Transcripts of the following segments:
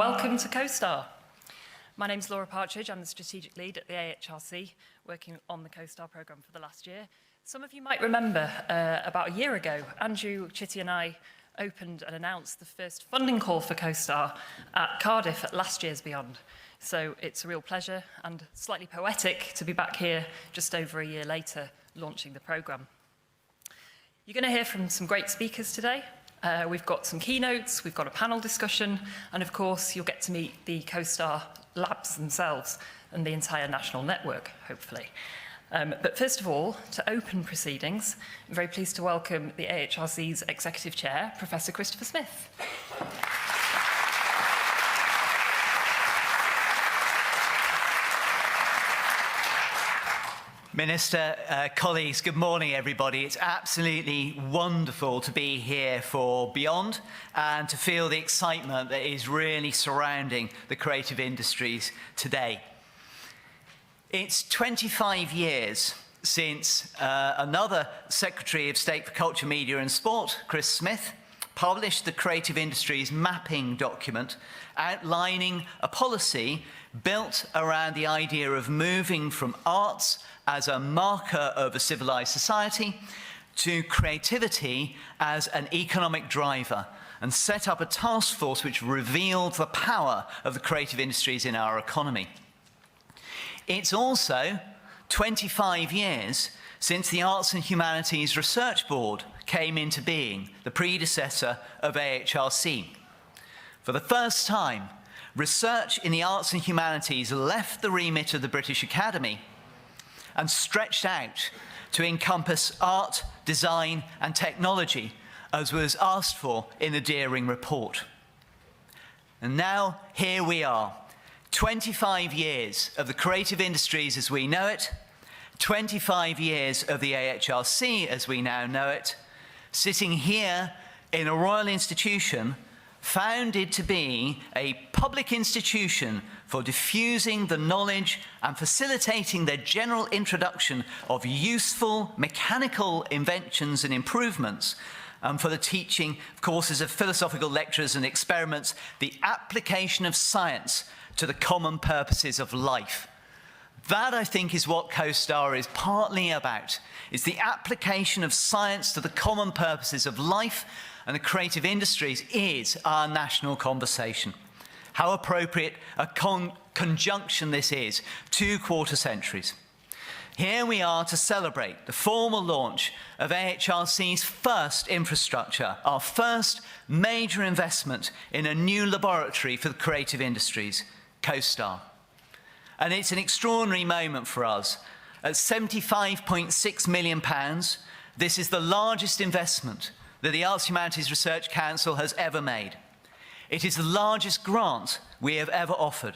welcome to CoSTAR. My name's Laura Partridge. I'm the strategic lead at the AHRC, working on the CoSTAR programme for the last year. Some of you might remember about a year ago, Andrew, Chitty and I opened and announced the first funding call for CoSTAR at Cardiff at last year's Beyond. So it's a real pleasure and slightly poetic to be back here just over a year later launching the programme. You're going to hear from some great speakers today. We've got some keynotes, we've got a panel discussion, and of course you'll get to meet the CoSTAR labs themselves and the entire national network, hopefully. But first of all, to open proceedings, I'm very pleased to welcome the AHRC's Executive Chair, Professor Christopher Smith. Minister, colleagues, good morning, everybody. It's absolutely wonderful to be here for Beyond and to feel the excitement that is really surrounding the creative industries today. It's 25 years since another Secretary of State for Culture, Media and Sport, Chris Smith, published the Creative Industries Mapping document outlining a policy built around the idea of moving from arts as a marker of a civilized society to creativity as an economic driver, and set up a task force which revealed the power of the creative industries in our economy. It's also 25 years since the Arts and Humanities Research Board came into being, the predecessor of AHRC. For the first time, research in the arts and humanities left the remit of the British Academy and stretched out to encompass art, design and technology, as was asked for in the Deering report. And now here we are, 25 years of the creative industries as we know it, 25 years of the AHRC as we now know it, sitting here in a royal institution founded to be a public institution for diffusing the knowledge and facilitating the general introduction of useful mechanical inventions and improvements, and for the teaching of courses of philosophical lectures and experiments, the application of science to the common purposes of life. That, I think, is what CoSTAR is partly about, is the application of science to the common purposes of life, and the creative industries is our national conversation. How appropriate a conjunction this is, 2 quarter centuries. Here we are to celebrate the formal launch of AHRC's first infrastructure, our first major investment in a new laboratory for the creative industries, CoSTAR. And it's an extraordinary moment for us. At £75.6 million, this is the largest investment that the Arts Humanities Research Council has ever made. It is the largest grant we have ever offered.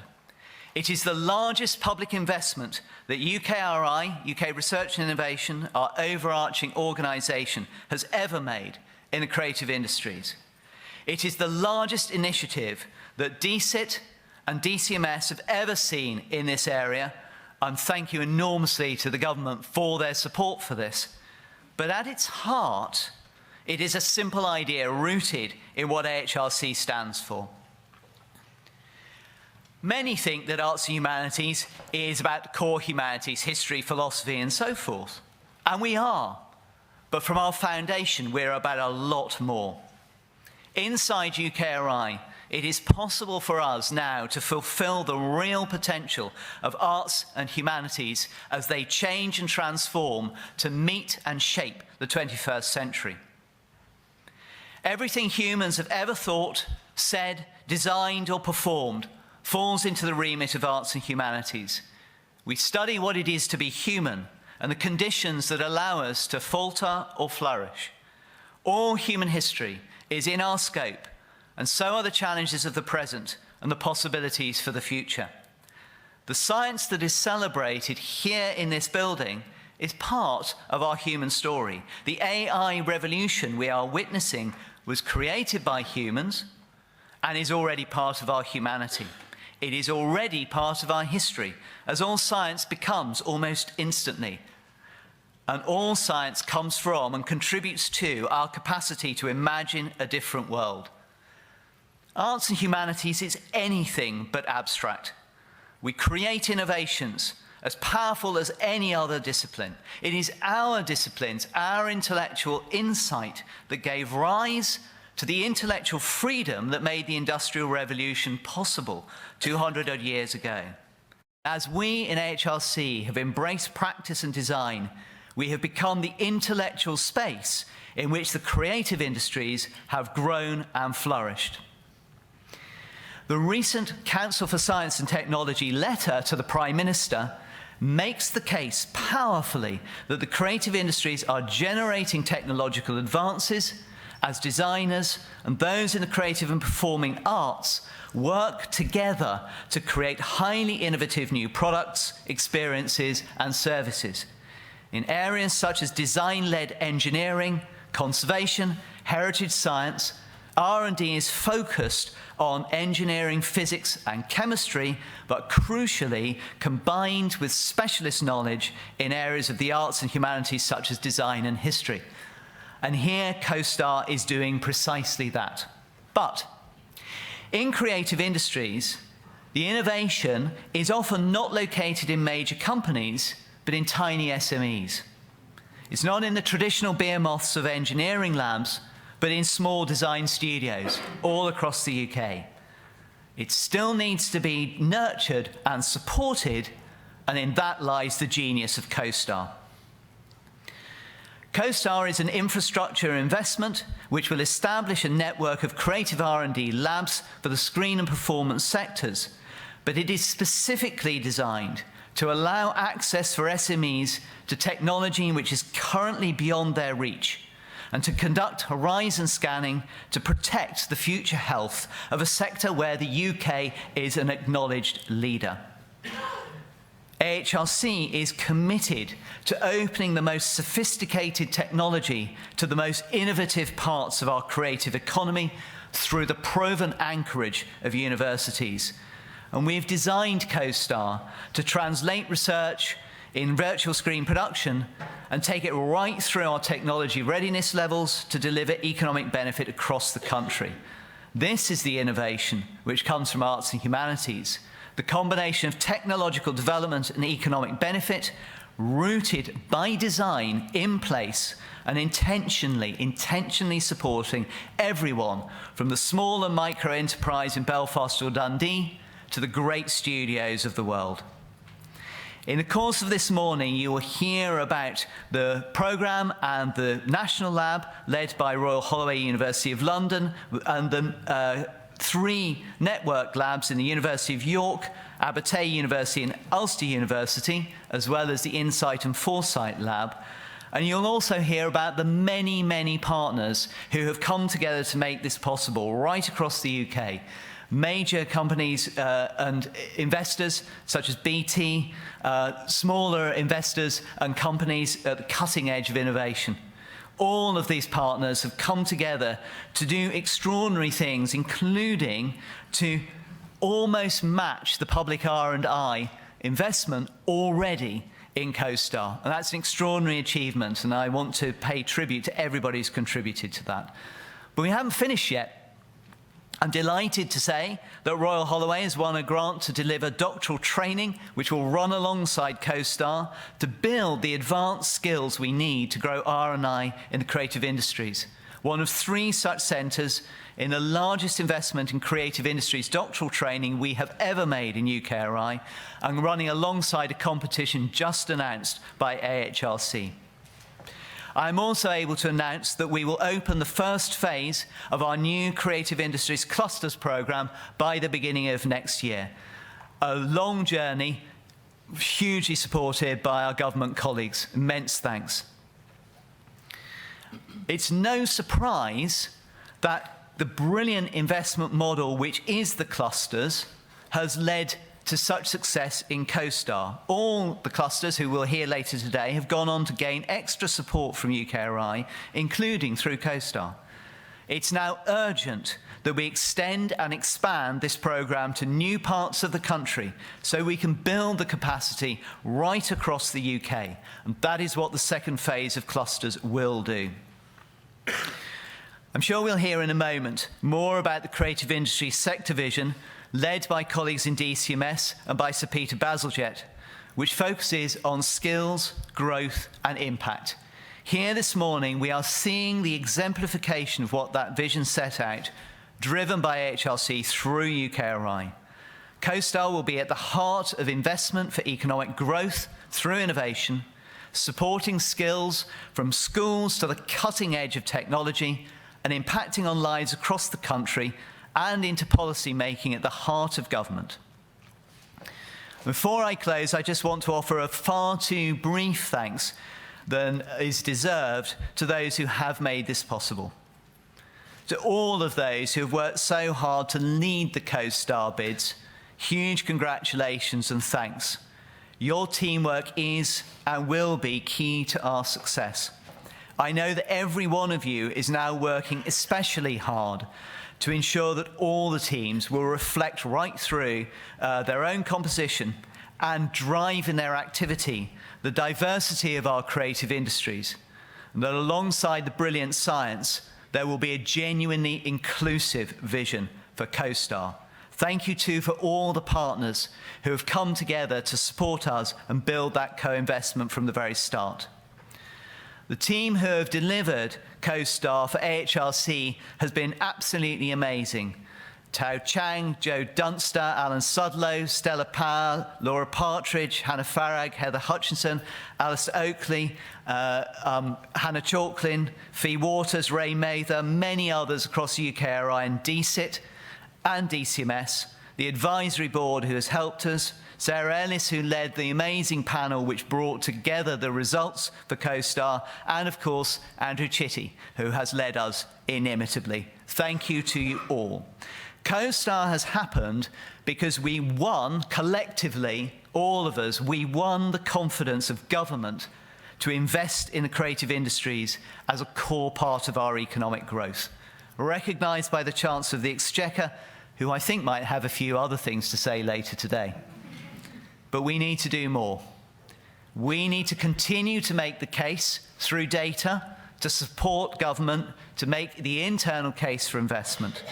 It is the largest public investment that UKRI, UK Research and Innovation, our overarching organisation, has ever made in the creative industries. It is the largest initiative that DCIT and DCMS have ever seen in this area, and thank you enormously to the government for their support for this. But at its heart, it is a simple idea rooted in what AHRC stands for. Many think that arts and humanities is about the core humanities, history, philosophy, and so forth. And we are. But from our foundation, we're about a lot more. Inside UKRI, it is possible for us now to fulfill the real potential of arts and humanities as they change and transform to meet and shape the 21st century. Everything humans have ever thought, said, designed, or performed falls into the remit of arts and humanities. We study what it is to be human and the conditions that allow us to falter or flourish. All human history is in our scope, and so are the challenges of the present and the possibilities for the future. The science that is celebrated here in this building is part of our human story. The AI revolution we are witnessing was created by humans and is already part of our humanity. It is already part of our history, as all science becomes almost instantly. And all science comes from and contributes to our capacity to imagine a different world. Arts and humanities is anything but abstract. We create innovations as powerful as any other discipline. It is our disciplines, our intellectual insight that gave rise to the intellectual freedom that made the Industrial Revolution possible 200 odd years ago. As we in AHRC have embraced practice and design, we have become the intellectual space in which the creative industries have grown and flourished. The recent Council for Science and Technology letter to the Prime Minister makes the case powerfully that the creative industries are generating technological advances as designers and those in the creative and performing arts work together to create highly innovative new products, experiences, and services in areas such as design-led engineering, conservation, heritage science. R&D is focused on engineering, physics, and chemistry, but crucially combined with specialist knowledge in areas of the arts and humanities such as design and history. And here CoSTAR is doing precisely that. But in creative industries, the innovation is often not located in major companies, but in tiny SMEs. It's not in the traditional behemoths of engineering labs, but in small design studios all across the UK. It still needs to be nurtured and supported, and in that lies the genius of CoSTAR. CoSTAR is an infrastructure investment which will establish a network of creative R&D labs for the screen and performance sectors, but it is specifically designed to allow access for SMEs to technology which is currently beyond their reach, and to conduct horizon scanning to protect the future health of a sector where the UK is an acknowledged leader. AHRC is committed to opening the most sophisticated technology to the most innovative parts of our creative economy through the proven anchorage of universities. And we've designed CoSTAR to translate research in virtual screen production and take it right through our technology readiness levels to deliver economic benefit across the country. This is the innovation which comes from arts and humanities, the combination of technological development and economic benefit rooted by design in place and intentionally supporting everyone from the small and micro enterprise in Belfast or Dundee to the great studios of the world. In the course of this morning, you will hear about the programme and the National Lab led by Royal Holloway University of London and the 3 network labs in the University of York, Abertay University and Ulster University, as well as the Insight and Foresight Lab. And you'll also hear about the many, many partners who have come together to make this possible right across the UK. Major companies and investors such as BT, smaller investors and companies at the cutting edge of innovation. All of these partners have come together to do extraordinary things, including to almost match the public R&I investment already in CoSTAR. And that's an extraordinary achievement, and I want to pay tribute to everybody who's contributed to that. But we haven't finished yet. I'm delighted to say that Royal Holloway has won a grant to deliver doctoral training, which will run alongside CoSTAR to build the advanced skills we need to grow R&I in the creative industries. One of 3 such centres in the largest investment in creative industries doctoral training we have ever made in UKRI, and running alongside a competition just announced by AHRC. I'm also able to announce that we will open the first phase of our new Creative Industries Clusters programme by the beginning of next year. A long journey, hugely supported by our government colleagues. Immense thanks. It's no surprise that the brilliant investment model, which is the clusters, has led to such success in CoSTAR. All the clusters, who we'll hear later today, have gone on to gain extra support from UKRI, including through CoSTAR. It's now urgent that we extend and expand this programme to new parts of the country so we can build the capacity right across the UK. And that is what the second phase of clusters will do. I'm sure we'll hear in a moment more about the creative industry sector vision led by colleagues in DCMS and by Sir Peter Bazalgette, which focuses on skills, growth and impact. Here this morning, we are seeing the exemplification of what that vision set out, driven by AHRC through UKRI. CoSTAR will be at the heart of investment for economic growth through innovation, supporting skills from schools to the cutting edge of technology and impacting on lives across the country and into policy making at the heart of government. Before I close, I just want to offer a far too brief thanks than is deserved to those who have made this possible. To all of those who have worked so hard to lead the CoSTAR bids, huge congratulations and thanks. Your teamwork is and will be key to our success. I know that every one of you is now working especially hard to ensure that all the teams will reflect right through their own composition and drive in their activity the diversity of our creative industries, and that alongside the brilliant science, there will be a genuinely inclusive vision for CoSTAR. Thank you too for all the partners who have come together to support us and build that co-investment from the very start. The team who have delivered CoSTAR for AHRC has been absolutely amazing. Tao Chang, Joe Dunster, Alan Sudlow, Stella Powell, Laura Partridge, Hannah Farag, Heather Hutchinson, Alistair Oakley, Hannah Chalklin, Fee Waters, Ray Mather, many others across UKRI and DCIT and DCMS, the advisory board who has helped us, Sara Ellis, who led the amazing panel which brought together the results for CoSTAR, and of course, Andrew Chitty, who has led us inimitably. Thank you to you all. CoSTAR has happened because we won, collectively, all of us, we won the confidence of government to invest in the creative industries as a core part of our economic growth. Recognised by the Chancellor of the Exchequer, who I think might have a few other things to say later today. But we need to do more. We need to continue to make the case through data to support government to make the internal case for investment.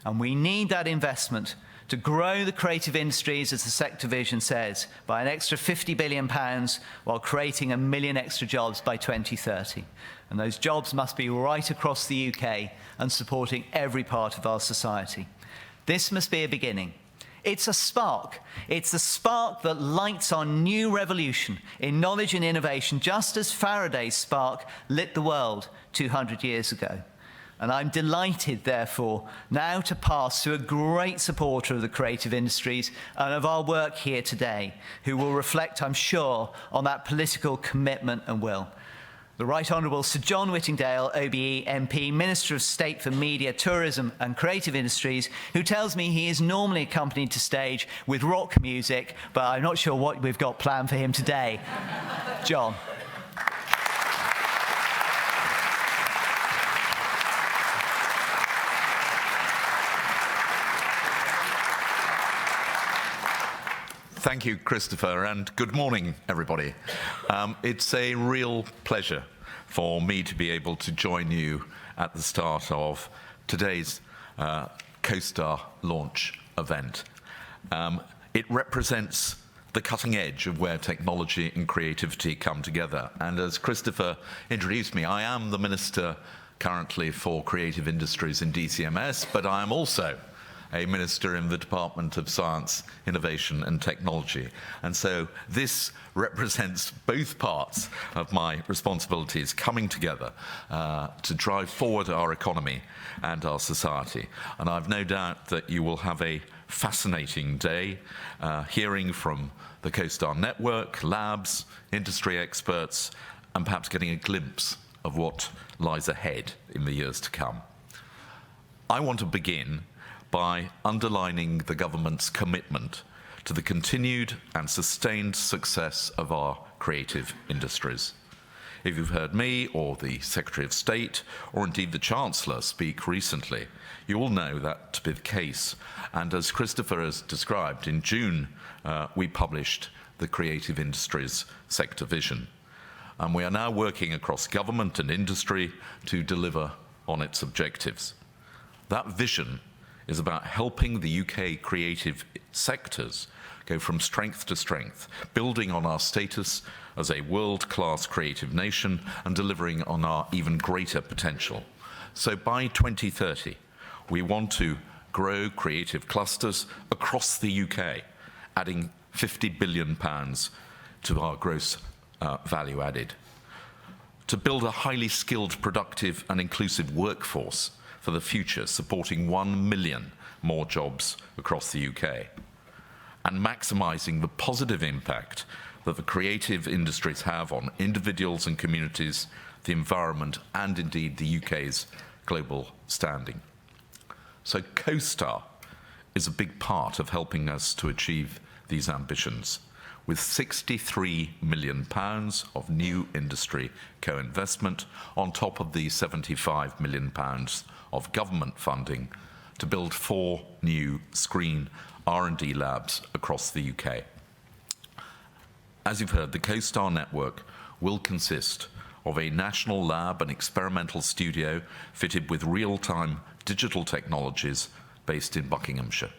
And we need that investment to grow the creative industries, as the sector vision says, by an extra £50 billion while creating 1 million extra jobs by 2030. And those jobs must be right across the UK and supporting every part of our society. This must be a beginning. It's a spark. It's the spark that lights our new revolution in knowledge and innovation, just as Faraday's spark lit the world 200 years ago. And I'm delighted, therefore, now to pass to a great supporter of the creative industries and of our work here today, who will reflect, I'm sure, on that political commitment and will. The Right Honourable Sir John Whittingdale, OBE MP, Minister of State for Media, Tourism and Creative Industries, who tells me he is normally accompanied to stage with rock music, but I'm not sure what we've got planned for him today. John. Thank you, Christopher, and good morning, everybody. It's a real pleasure for me to be able to join you at the start of today's CoSTAR launch event. It represents the cutting edge of where technology and creativity come together. And as Christopher introduced me, I am the Minister currently for Creative Industries in DCMS, but I am also a minister in the Department of Science, Innovation and Technology. And so this represents both parts of my responsibilities coming together to drive forward our economy and our society. And I've no doubt that you will have a fascinating day hearing from the CoSTAR network, labs, industry experts, and perhaps getting a glimpse of what lies ahead in the years to come. I want to begin by underlining the government's commitment to the continued and sustained success of our creative industries. If you've heard me or the Secretary of State or indeed the Chancellor speak recently, you will know that to be the case. And as Christopher has described, in June we published the Creative Industries Sector Vision. And we are now working across government and industry to deliver on its objectives. That vision is about helping the UK creative sectors go from strength to strength, building on our status as a world-class creative nation and delivering on our even greater potential. So by 2030, we want to grow creative clusters across the UK, adding £50 billion to our gross value added. To build a highly skilled, productive and inclusive workforce for the future, supporting 1 million more jobs across the UK, and maximising the positive impact that the creative industries have on individuals and communities, the environment, and indeed the UK's global standing. So CoSTAR is a big part of helping us to achieve these ambitions, with £63 million of new industry co-investment on top of the £75 million of government funding to build 4 new screen R&D labs across the UK. As you've heard, the CoSTAR network will consist of a national lab and experimental studio fitted with real-time digital technologies based in Buckinghamshire.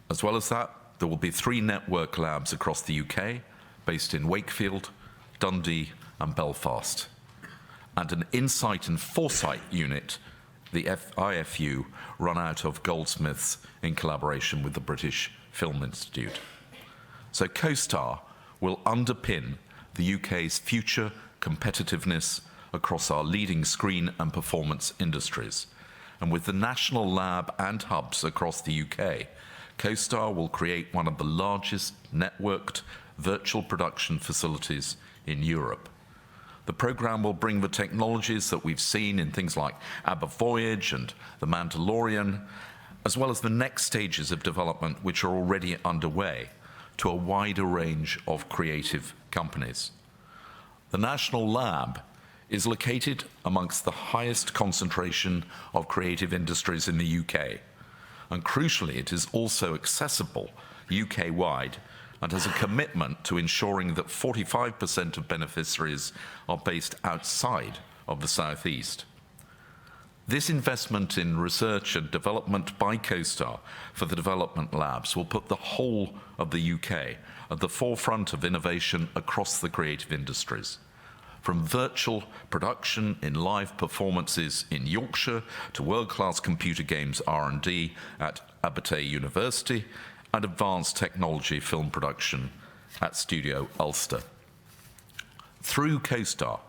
As well as that, there will be 3 network labs across the UK based in Wakefield, Dundee and Belfast, and an insight and foresight unit, the IFU, run out of Goldsmiths in collaboration with the British Film Institute. So CoSTAR will underpin the UK's future competitiveness across our leading screen and performance industries. And with the national lab and hubs across the UK, CoSTAR will create one of the largest networked virtual production facilities in Europe. The programme will bring the technologies that we've seen in things like Aber Voyage and The Mandalorian, as well as the next stages of development which are already underway, to a wider range of creative companies. The National Lab is located amongst the highest concentration of creative industries in the UK, and crucially, it is also accessible UK-wide and has a commitment to ensuring that 45% of beneficiaries are based outside of the South East. This investment in research and development by CoSTAR for the development labs will put the whole of the UK at the forefront of innovation across the creative industries. From virtual production in live performances in Yorkshire to world-class computer games R&D at Abertay University and advanced technology film production at Studio Ulster. Through CoSTAR,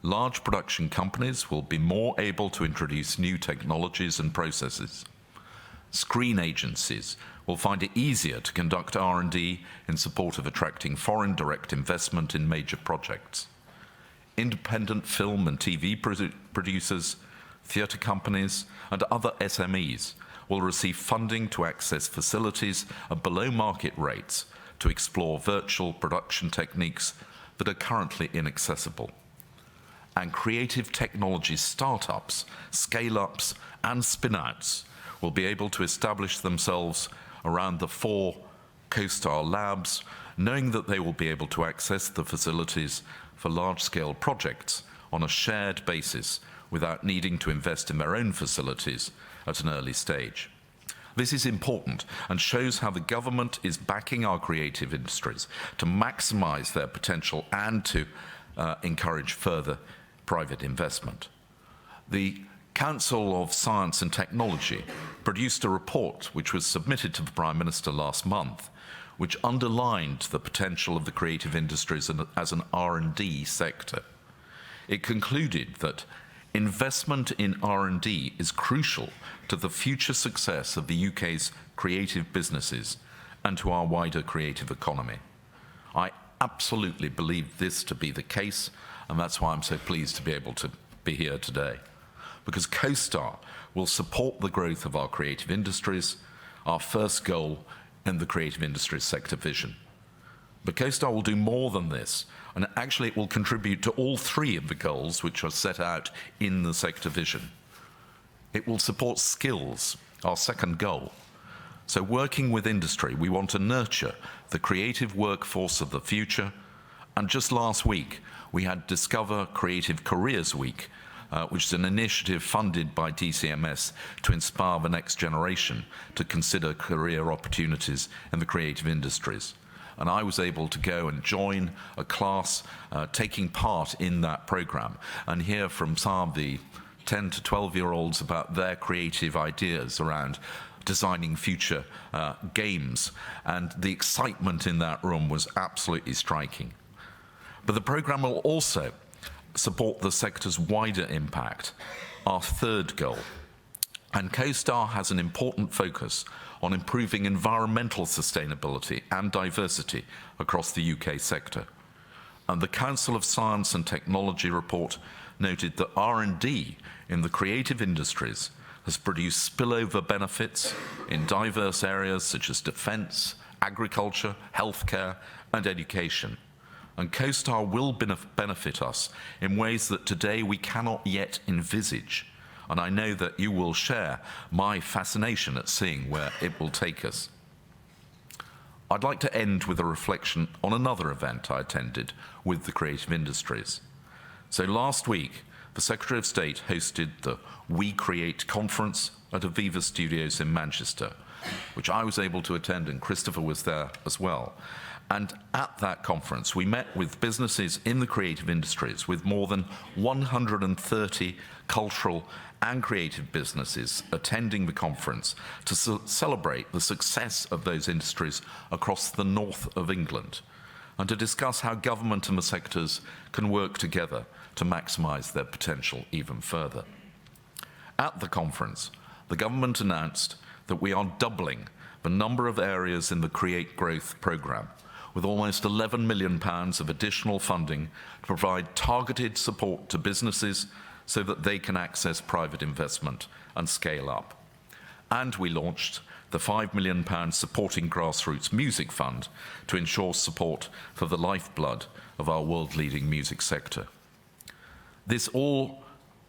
large production companies will be more able to introduce new technologies and processes. Screen agencies will find it easier to conduct R&D in support of attracting foreign direct investment in major projects. Independent film and TV producers, theatre companies, and other SMEs will receive funding to access facilities at below market rates to explore virtual production techniques that are currently inaccessible. And creative technology startups, scale-ups, and spin-outs will be able to establish themselves around the 4 CoSTAR labs, knowing that they will be able to access the facilities for large-scale projects on a shared basis without needing to invest in their own facilities at an early stage. This is important and shows how the government is backing our creative industries to maximise their potential and to encourage further private investment. The Council of Science and Technology produced a report which was submitted to the Prime Minister last month, which underlined the potential of the creative industries as an R&D sector. It concluded that investment in R&D is crucial to the future success of the UK's creative businesses and to our wider creative economy. I absolutely believe this to be the case, and that's why I'm so pleased to be able to be here today. Because CoSTAR will support the growth of our creative industries, our first goal in the creative industries sector vision. But CoSTAR will do more than this, and actually it will contribute to all 3 of the goals which are set out in the sector vision. It will support skills, our second goal. So working with industry, we want to nurture the creative workforce of the future, and just last week we had Discover Creative Careers Week, which is an initiative funded by DCMS to inspire the next generation to consider career opportunities in the creative industries. And I was able to go and join a class taking part in that program and hear from some of the 10 to 12-year-olds about their creative ideas around designing future games. And the excitement in that room was absolutely striking. But the program will also support the sector's wider impact, our third goal. And CoSTAR has an important focus on improving environmental sustainability and diversity across the UK sector. And the Council of Science and Technology report noted that R&D in the creative industries has produced spillover benefits in diverse areas such as defence, agriculture, healthcare and education. And CoSTAR will benefit us in ways that today we cannot yet envisage. And I know that you will share my fascination at seeing where it will take us. I'd like to end with a reflection on another event I attended with the creative industries. So last week, the Secretary of State hosted the We Create conference at Aviva Studios in Manchester, which I was able to attend, and Christopher was there as well. And at that conference, we met with businesses in the creative industries with more than 130 cultural and creative businesses attending the conference to celebrate the success of those industries across the north of England and to discuss how government and the sectors can work together to maximise their potential even further. At the conference, the government announced that we are doubling the number of areas in the Create Growth programme, with almost £11 million of additional funding to provide targeted support to businesses so that they can access private investment and scale up. And we launched the £5 million Supporting Grassroots Music Fund to ensure support for the lifeblood of our world-leading music sector. This all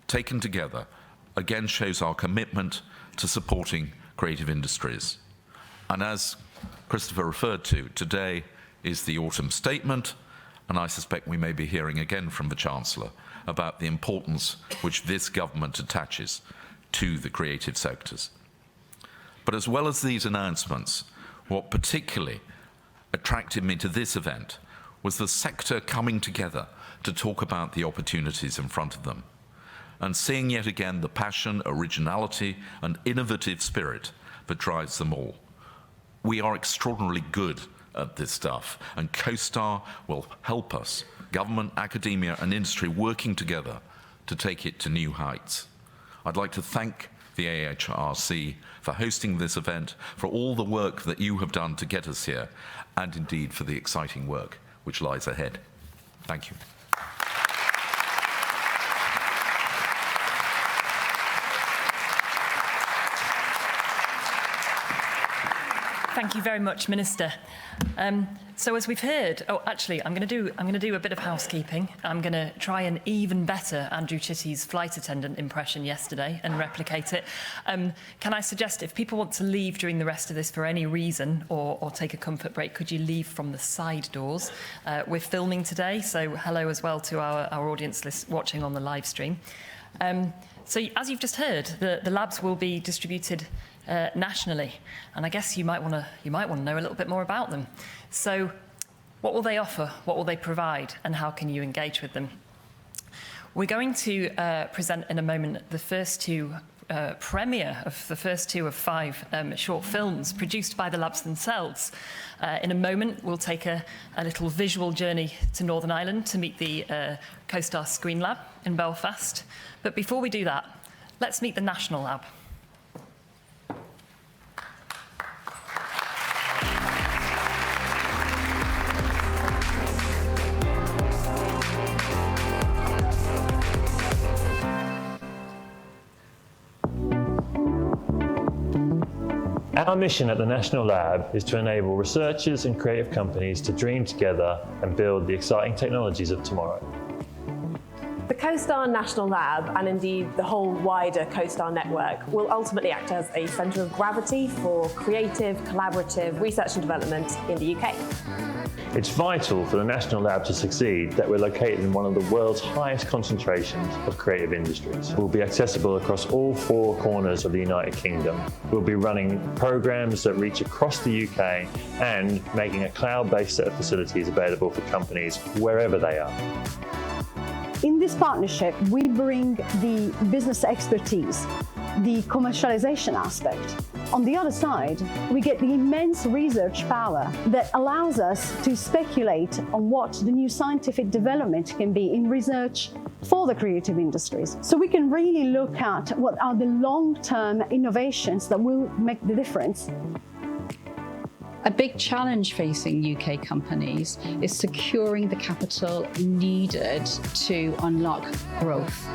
taken together again shows our commitment to supporting creative industries. And as Christopher referred to, today is the autumn statement, and I suspect we may be hearing again from the Chancellor about the importance which this government attaches to the creative sectors. But as well as these announcements, what particularly attracted me to this event was the sector coming together to talk about the opportunities in front of them, and seeing yet again the passion, originality, and innovative spirit that drives them all. We are extraordinarily good at this stuff, and CoSTAR will help us, government, academia, and industry working together to take it to new heights. I'd like to thank the AHRC for hosting this event, for all the work that you have done to get us here, and indeed for the exciting work which lies ahead. Thank you. Thank you very much, Minister. So as we've heard, I'm going to do a bit of housekeeping. I'm going to try and even better Andrew Chitty's flight attendant impression yesterday and replicate it. Can I suggest if people want to leave during the rest of this for any reason or take a comfort break, could you leave from the side doors? We're filming today, so hello as well to our audience watching on the live stream. So as you've just heard, the labs will be distributed nationally, and I guess you might want to know a little bit more about them. So, what will they offer? What will they provide? And how can you engage with them? We're going to present in a moment the first two premiere of the first two of 5 short films produced by the labs themselves. In a moment, we'll take a little visual journey to Northern Ireland to meet the CoSTAR Screen Lab in Belfast. But before we do that, let's meet the National Lab. Our mission at the National Lab is to enable researchers and creative companies to dream together and build the exciting technologies of tomorrow. The CoSTAR National Lab, and indeed the whole wider CoSTAR network, will ultimately act as a centre of gravity for creative, collaborative research and development in the UK. It's vital for the National Lab to succeed that we're located in one of the world's highest concentrations of creative industries. We'll be accessible across all 4 corners of the United Kingdom. We'll be running programs that reach across the UK and making a cloud-based set of facilities available for companies wherever they are. In this partnership, we bring the business expertise, the commercialization aspect. On the other side, we get the immense research power that allows us to speculate on what the new scientific development can be in research for the creative industries. So we can really look at what are the long-term innovations that will make the difference. A big challenge facing UK companies is securing the capital needed to unlock growth.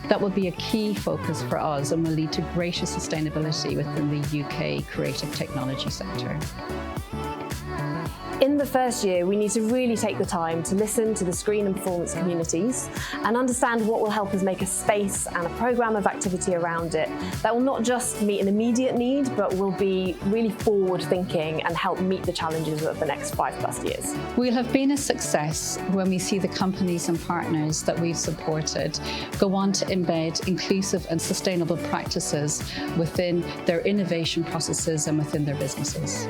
That will be a key focus for us and will lead to greater sustainability within the UK creative technology sector. In the first year, we need to really take the time to listen to the screen and performance communities and understand what will help us make a space and a programme of activity around it that will not just meet an immediate need, but will be really forward-thinking and help meet the challenges of the next 5+ years. We'll have been a success when we see the companies and partners that we've supported go on to embed inclusive and sustainable practices within their innovation processes and within their businesses.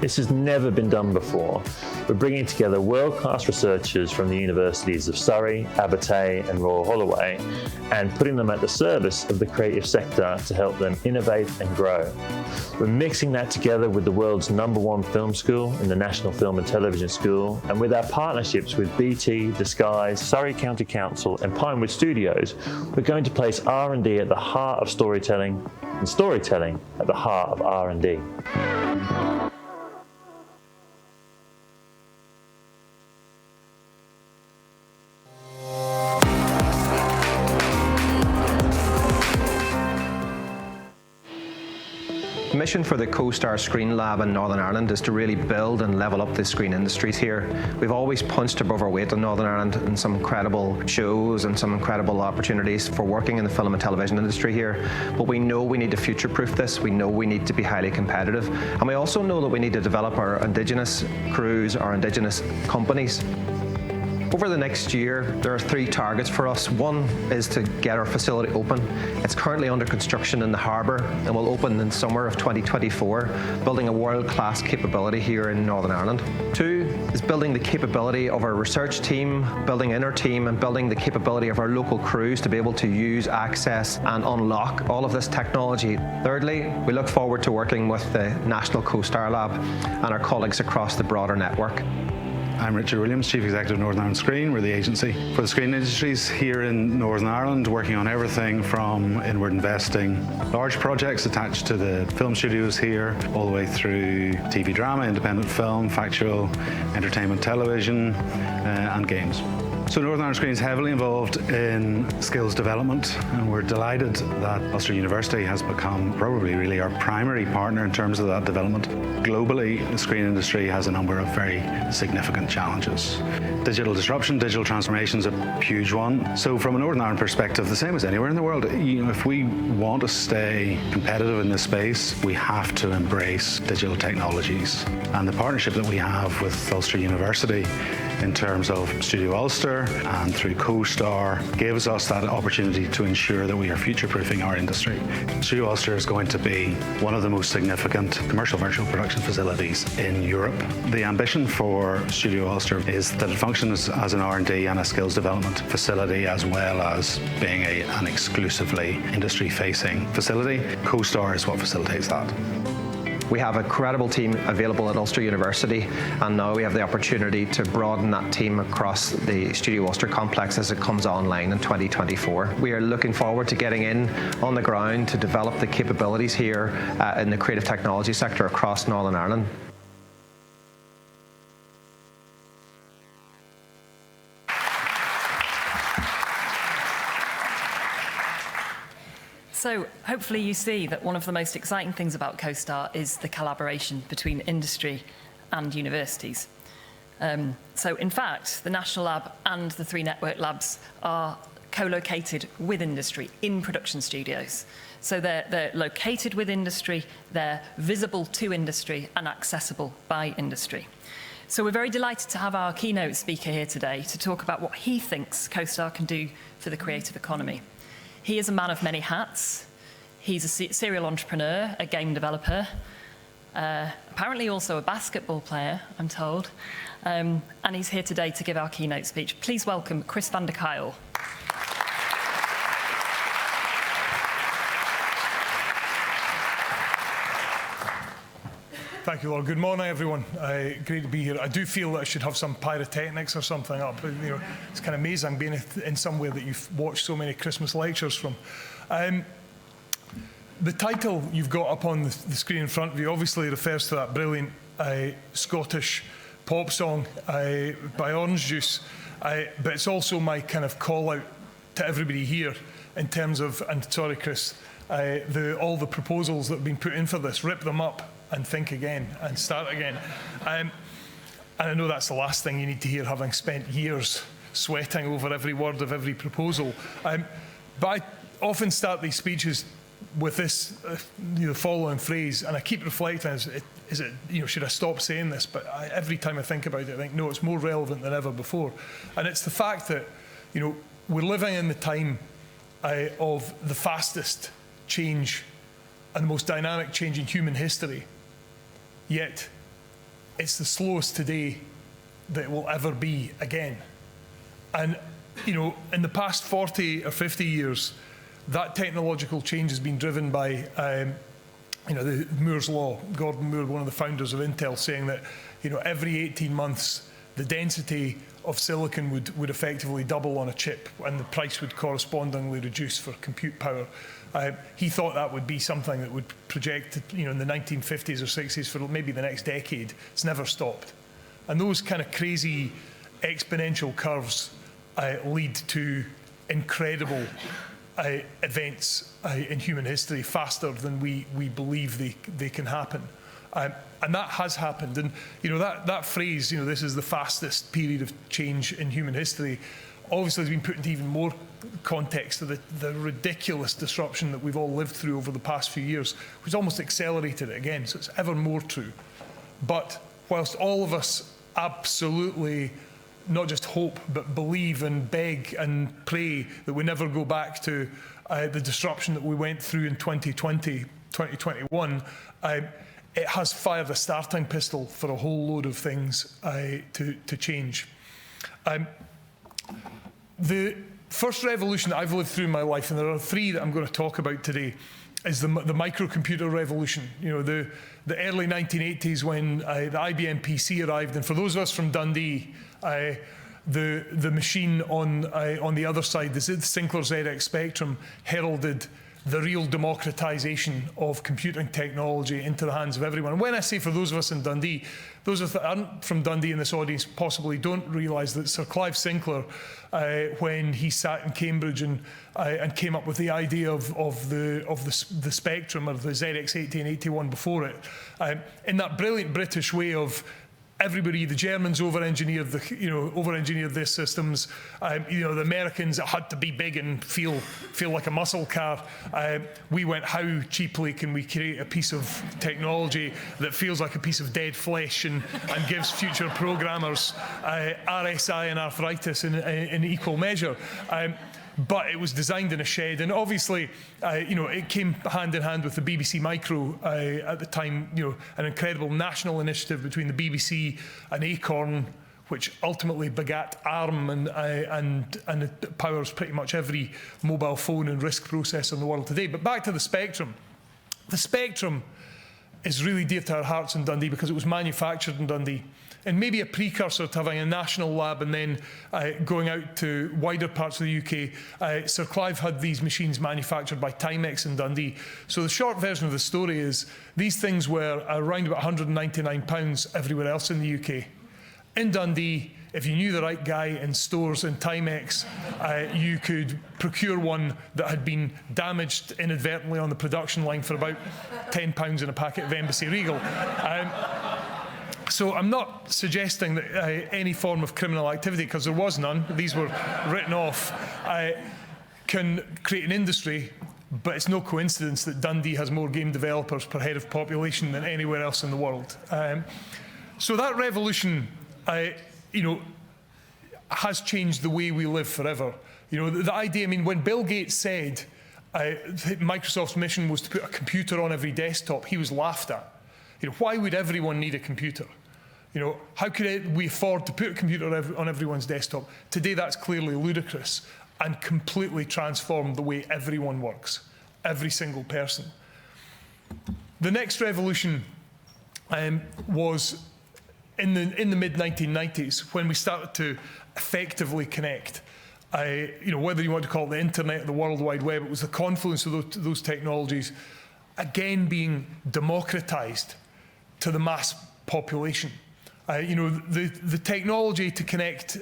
This has never been done before. We're bringing together world-class researchers from the universities of Surrey, Abertay and Royal Holloway and putting them at the service of the creative sector to help them innovate and grow. We're mixing that together with the world's #1 film school in the National Film and Television School, and with our partnerships with BT, Disguise, Surrey County Council and Pinewood Studios, we're going to place R&D at the heart of storytelling and storytelling at the heart of R&D. The mission for the CoSTAR Screen Lab in Northern Ireland is to really build and level up the screen industries here. We've always punched above our weight in Northern Ireland in some incredible shows and some incredible opportunities for working in the film and television industry here. But we know we need to future-proof this. We know we need to be highly competitive. And we also know that we need to develop our Indigenous crews, our Indigenous companies. Over the next year, there are 3 targets for us. One is to get our facility open. It's currently under construction in the harbour and will open in summer of 2024, building a world-class capability here in Northern Ireland. 2 is building the capability of our research team, building in our team and building the capability of our local crews to be able to use, access and unlock all of this technology. Thirdly, we look forward to working with the National CoSTAR Lab and our colleagues across the broader network. I'm Richard Williams, Chief Executive of Northern Ireland Screen. We're the agency for the screen industries here in Northern Ireland, working on everything from inward investing, large projects attached to the film studios here, all the way through TV drama, independent film, factual, entertainment television, and games. So Northern Ireland Screen is heavily involved in skills development, and we're delighted that Ulster University has become probably really our primary partner in terms of that development. Globally, the screen industry has a number of very significant challenges. Digital disruption, digital transformation is a huge one. So from a Northern Ireland perspective, the same as anywhere in the world, if we want to stay competitive in this space, we have to embrace digital technologies. And the partnership that we have with Ulster University in terms of Studio Ulster and through CoSTAR gives us that opportunity to ensure that we are future-proofing our industry. Studio Ulster is going to be one of the most significant commercial virtual production facilities in Europe. The ambition for Studio Ulster is that it functions as an R&D and a skills development facility, as well as being an exclusively industry-facing facility. CoSTAR is what facilitates that. We have a credible team available at Ulster University, and now we have the opportunity to broaden that team across the Studio Ulster complex as it comes online in 2024. We are looking forward to getting in on the ground to develop the capabilities here in the creative technology sector across Northern Ireland. So hopefully you see that one of the most exciting things about CoSTAR is the collaboration between industry and universities. So in fact, the National Lab and the 3 network labs are co-located with industry in production studios. So they're located with industry, they're visible to industry and accessible by industry. So we're very delighted to have our keynote speaker here today to talk about what he thinks CoSTAR can do for the creative economy. He is a man of many hats. He's a serial entrepreneur, a game developer, apparently also a basketball player, I'm told, and he's here today to give our keynote speech. Please welcome Chris van der Kuyl. Thank you, Laura. Good morning, everyone. Great to be here. I do feel that I should have some pyrotechnics or something up. You know, it's kind of amazing being in somewhere that you've watched so many Christmas lectures from. The title you've got up on the screen in front of you obviously refers to that brilliant Scottish pop song by Orange Juice, but it's also my kind of call out to everybody here in terms of, and sorry, Chris, all the proposals that have been put in for this, rip them up and think again and start again. And I know that's the last thing you need to hear, having spent years sweating over every word of every proposal. But I often start these speeches with this following phrase, and I keep reflecting, is it should I stop saying this? But every time I think about it, I think, no, it's more relevant than ever before. And it's the fact that, we're living in the time of the fastest change and the most dynamic change in human history. Yet, it's the slowest today that it will ever be again. And, in the past 40 or 50 years, that technological change has been driven by, the Moore's Law. Gordon Moore, one of the founders of Intel, saying that, every 18 months, the density of silicon would effectively double on a chip, and the price would correspondingly reduce for compute power. He thought that would be something that would project, in the 1950s or 60s for maybe the next decade. It's never stopped. And those kind of crazy exponential curves lead to incredible events in human history, faster than we believe they can happen. And that has happened. And that phrase, this is the fastest period of change in human history, obviously has been put into even more context of the ridiculous disruption that we've all lived through over the past few years, which almost accelerated it again. So it's ever more true. But whilst all of us absolutely not just hope, but believe and beg and pray that we never go back to the disruption that we went through in 2020, 2021, it has fired a starting pistol for a whole load of things to change. The first revolution that I've lived through in my life, and there are three that I'm going to talk about today, is the microcomputer revolution. The early 1980s when the IBM PC arrived, and for those of us from Dundee, the machine on the other side, the Sinclair ZX Spectrum, heralded the real democratization of computing technology into the hands of everyone. And when I say for those of us in Dundee, those that aren't from Dundee in this audience possibly don't realise that Sir Clive Sinclair, when he sat in Cambridge and came up with the idea of the Spectrum, or the ZX80 and 81 before it, in that brilliant British way of everybody, the Germans over-engineered their systems. The Americans, it had to be big and feel like a muscle car. We went, how cheaply can we create a piece of technology that feels like a piece of dead flesh and gives future programmers RSI and arthritis in equal measure. But it was designed in a shed, and obviously, it came hand in hand with the BBC Micro at the time. An incredible national initiative between the BBC and Acorn, which ultimately begat ARM, and it powers pretty much every mobile phone and RISC processor in the world today. But back to the Spectrum. The Spectrum is really dear to our hearts in Dundee because it was manufactured in Dundee, and maybe a precursor to having a national lab and then going out to wider parts of the UK. Sir Clive had these machines manufactured by Timex in Dundee. So the short version of the story is these things were around about £199 everywhere else in the UK. In Dundee, if you knew the right guy in stores in Timex, you could procure one that had been damaged inadvertently on the production line for about £10 in a packet of Embassy Regal. So I'm not suggesting that any form of criminal activity, because there was none, these were written off, can create an industry, but it's no coincidence that Dundee has more game developers per head of population than anywhere else in the world. So that revolution has changed the way we live forever. The idea, I mean, when Bill Gates said Microsoft's mission was to put a computer on every desktop, he was laughed at. Why would everyone need a computer? How could we afford to put a computer on everyone's desktop? Today, that's clearly ludicrous and completely transformed the way everyone works, every single person. The next revolution was in the mid-1990s when we started to effectively connect. Whether you want to call it the internet or the World Wide Web, it was the confluence of those technologies again being democratized to the mass population. The technology to connect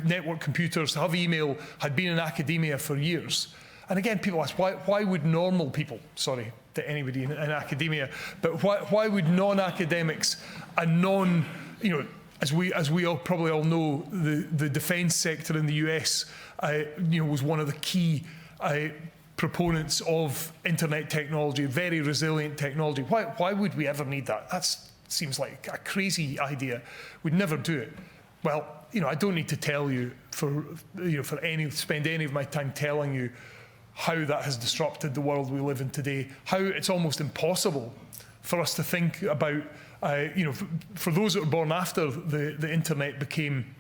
network computers, to have email, had been in academia for years. And again, people ask, why would normal people, sorry to anybody in academia, but why would non-academics and as we all probably all know, the defense sector in the US was one of the key proponents of internet technology, very resilient technology. Why would we ever need that? That seems like a crazy idea. We'd never do it. Well, I don't need to tell you spend any of my time telling you how that has disrupted the world we live in today, how it's almost impossible for us to think about, for those that were born after the internet became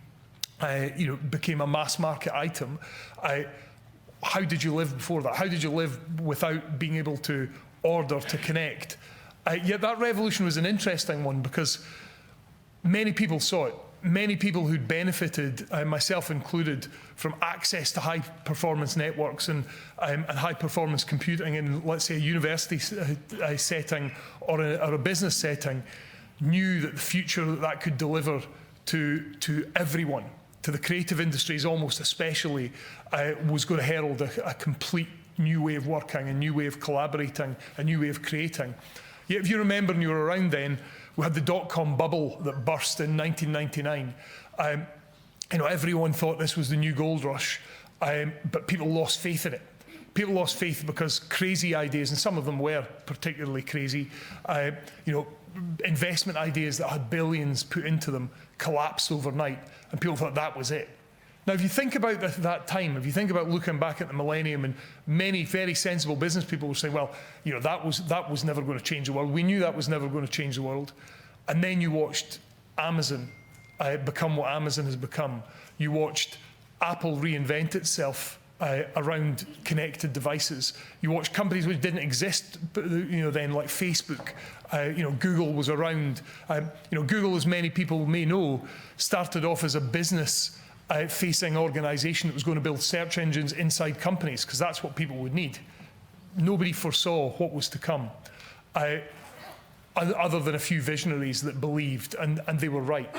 a mass market item, how did you live before that? How did you live without being able to order, to connect? Yet that revolution was an interesting one because many people saw it. Many people who'd benefited, myself included, from access to high-performance networks and high-performance computing in, let's say, a university setting or a business setting, knew that the future that could deliver to everyone, to the creative industries almost especially, was going to herald a complete new way of working, a new way of collaborating, a new way of creating. Yet if you remember and you were around then, we had the dot-com bubble that burst in 1999. Everyone thought this was the new gold rush, but people lost faith in it. People lost faith because crazy ideas, and some of them were particularly crazy, investment ideas that had billions put into them collapsed overnight, and people thought that was it. Now, if you think about that time, if you think about looking back at the millennium, and many very sensible business people were saying, well, that was never going to change the world. We knew that was never going to change the world. And then you watched Amazon become what Amazon has become. You watched Apple reinvent itself around connected devices. You watched companies which didn't exist, then, like Facebook. Google was around. Google, as many people may know, started off as a business facing organisation that was going to build search engines inside companies, because that's what people would need. Nobody foresaw what was to come, other than a few visionaries that believed, and they were right.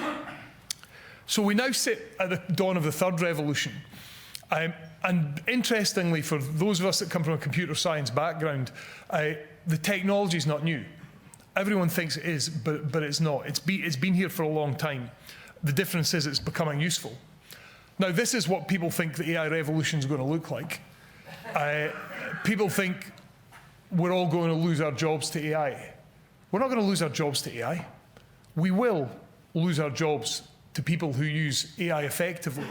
So we now sit at the dawn of the third revolution. And interestingly, for those of us that come from a computer science background, the technology is not new. Everyone thinks it is, but it's not. It's been here for a long time. The difference is it's becoming useful. Now, this is what people think the AI revolution is going to look like. People think we're all going to lose our jobs to AI. We're not going to lose our jobs to AI. We will lose our jobs to people who use AI effectively.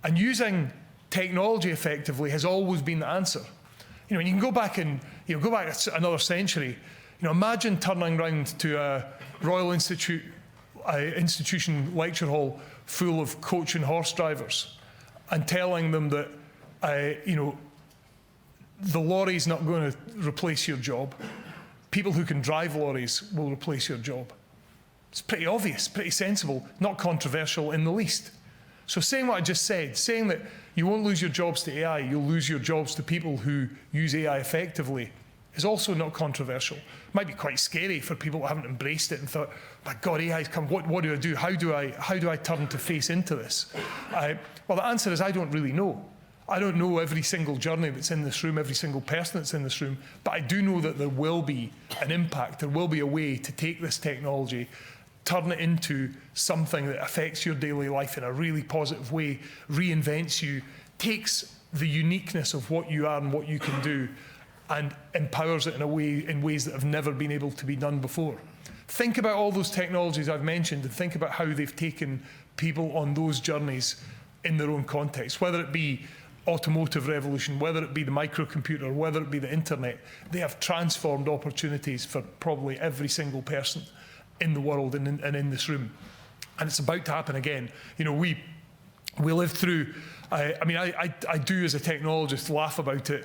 And using technology effectively has always been the answer. And you can go back another century. Imagine turning around to a Royal Institution lecture hall full of coach and horse drivers and telling them that the lorry's not going to replace your job. People who can drive lorries will replace your job. It's pretty obvious, pretty sensible, not controversial in the least. So saying what I just said, saying that you won't lose your jobs to AI, you'll lose your jobs to people who use AI effectively, is also not controversial. It might be quite scary for people who haven't embraced it and thought, my God, AI's come, what do I do? How do I turn to face into this? Well, the answer is I don't really know. I don't know every single journey that's in this room, every single person that's in this room, but I do know that there will be an impact, there will be a way to take this technology, turn it into something that affects your daily life in a really positive way, reinvents you, takes the uniqueness of what you are and what you can do, and empowers it in ways that have never been able to be done before. Think about all those technologies I've mentioned and think about how they've taken people on those journeys in their own context, whether it be automotive revolution, whether it be the microcomputer, whether it be the internet. They have transformed opportunities for probably every single person in the world and in this room. And it's about to happen again. You know, we lived through, I do as a technologist laugh about it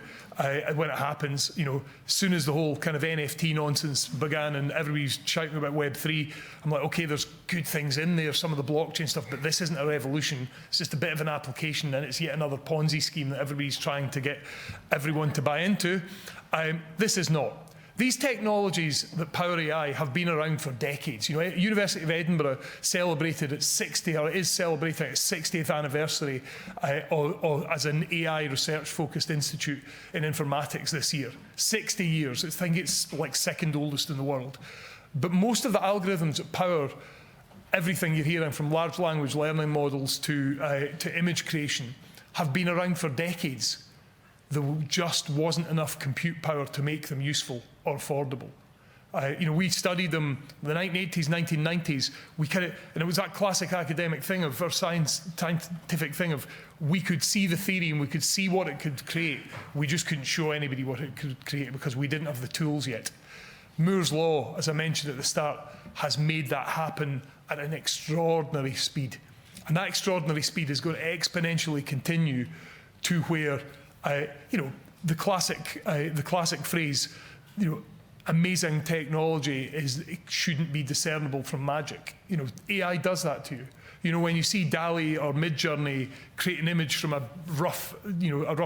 when it happens. You know, as soon as the whole kind of NFT nonsense began and everybody's shouting about Web3, I'm like, okay, there's good things in there, some of the blockchain stuff, but this isn't a revolution. It's just a bit of an application, and it's yet another Ponzi scheme that everybody's trying to get everyone to buy into. This is not. These technologies that power AI have been around for decades. You know, University of Edinburgh celebrated its 60th, or is celebrating its 60th anniversary as an AI research-focused institute in informatics this year. 60 years. I think it's like second oldest in the world. But most of the algorithms that power everything you're hearing, from large language learning models to image creation, have been around for decades. There just wasn't enough compute power to make them useful or affordable. You know, we studied them in the 1980s, 1990s. And it was that classic academic thing of, or scientific thing of, we could see the theory and we could see what it could create. We just couldn't show anybody what it could create because we didn't have the tools yet. Moore's law, as I mentioned at the start, has made that happen at an extraordinary speed. And that extraordinary speed is going to exponentially continue to where, you know, the classic phrase, you know, amazing technology it shouldn't be discernible from magic. You know, AI does that to you. You know, when you see DALL-E or Midjourney create an image from a rough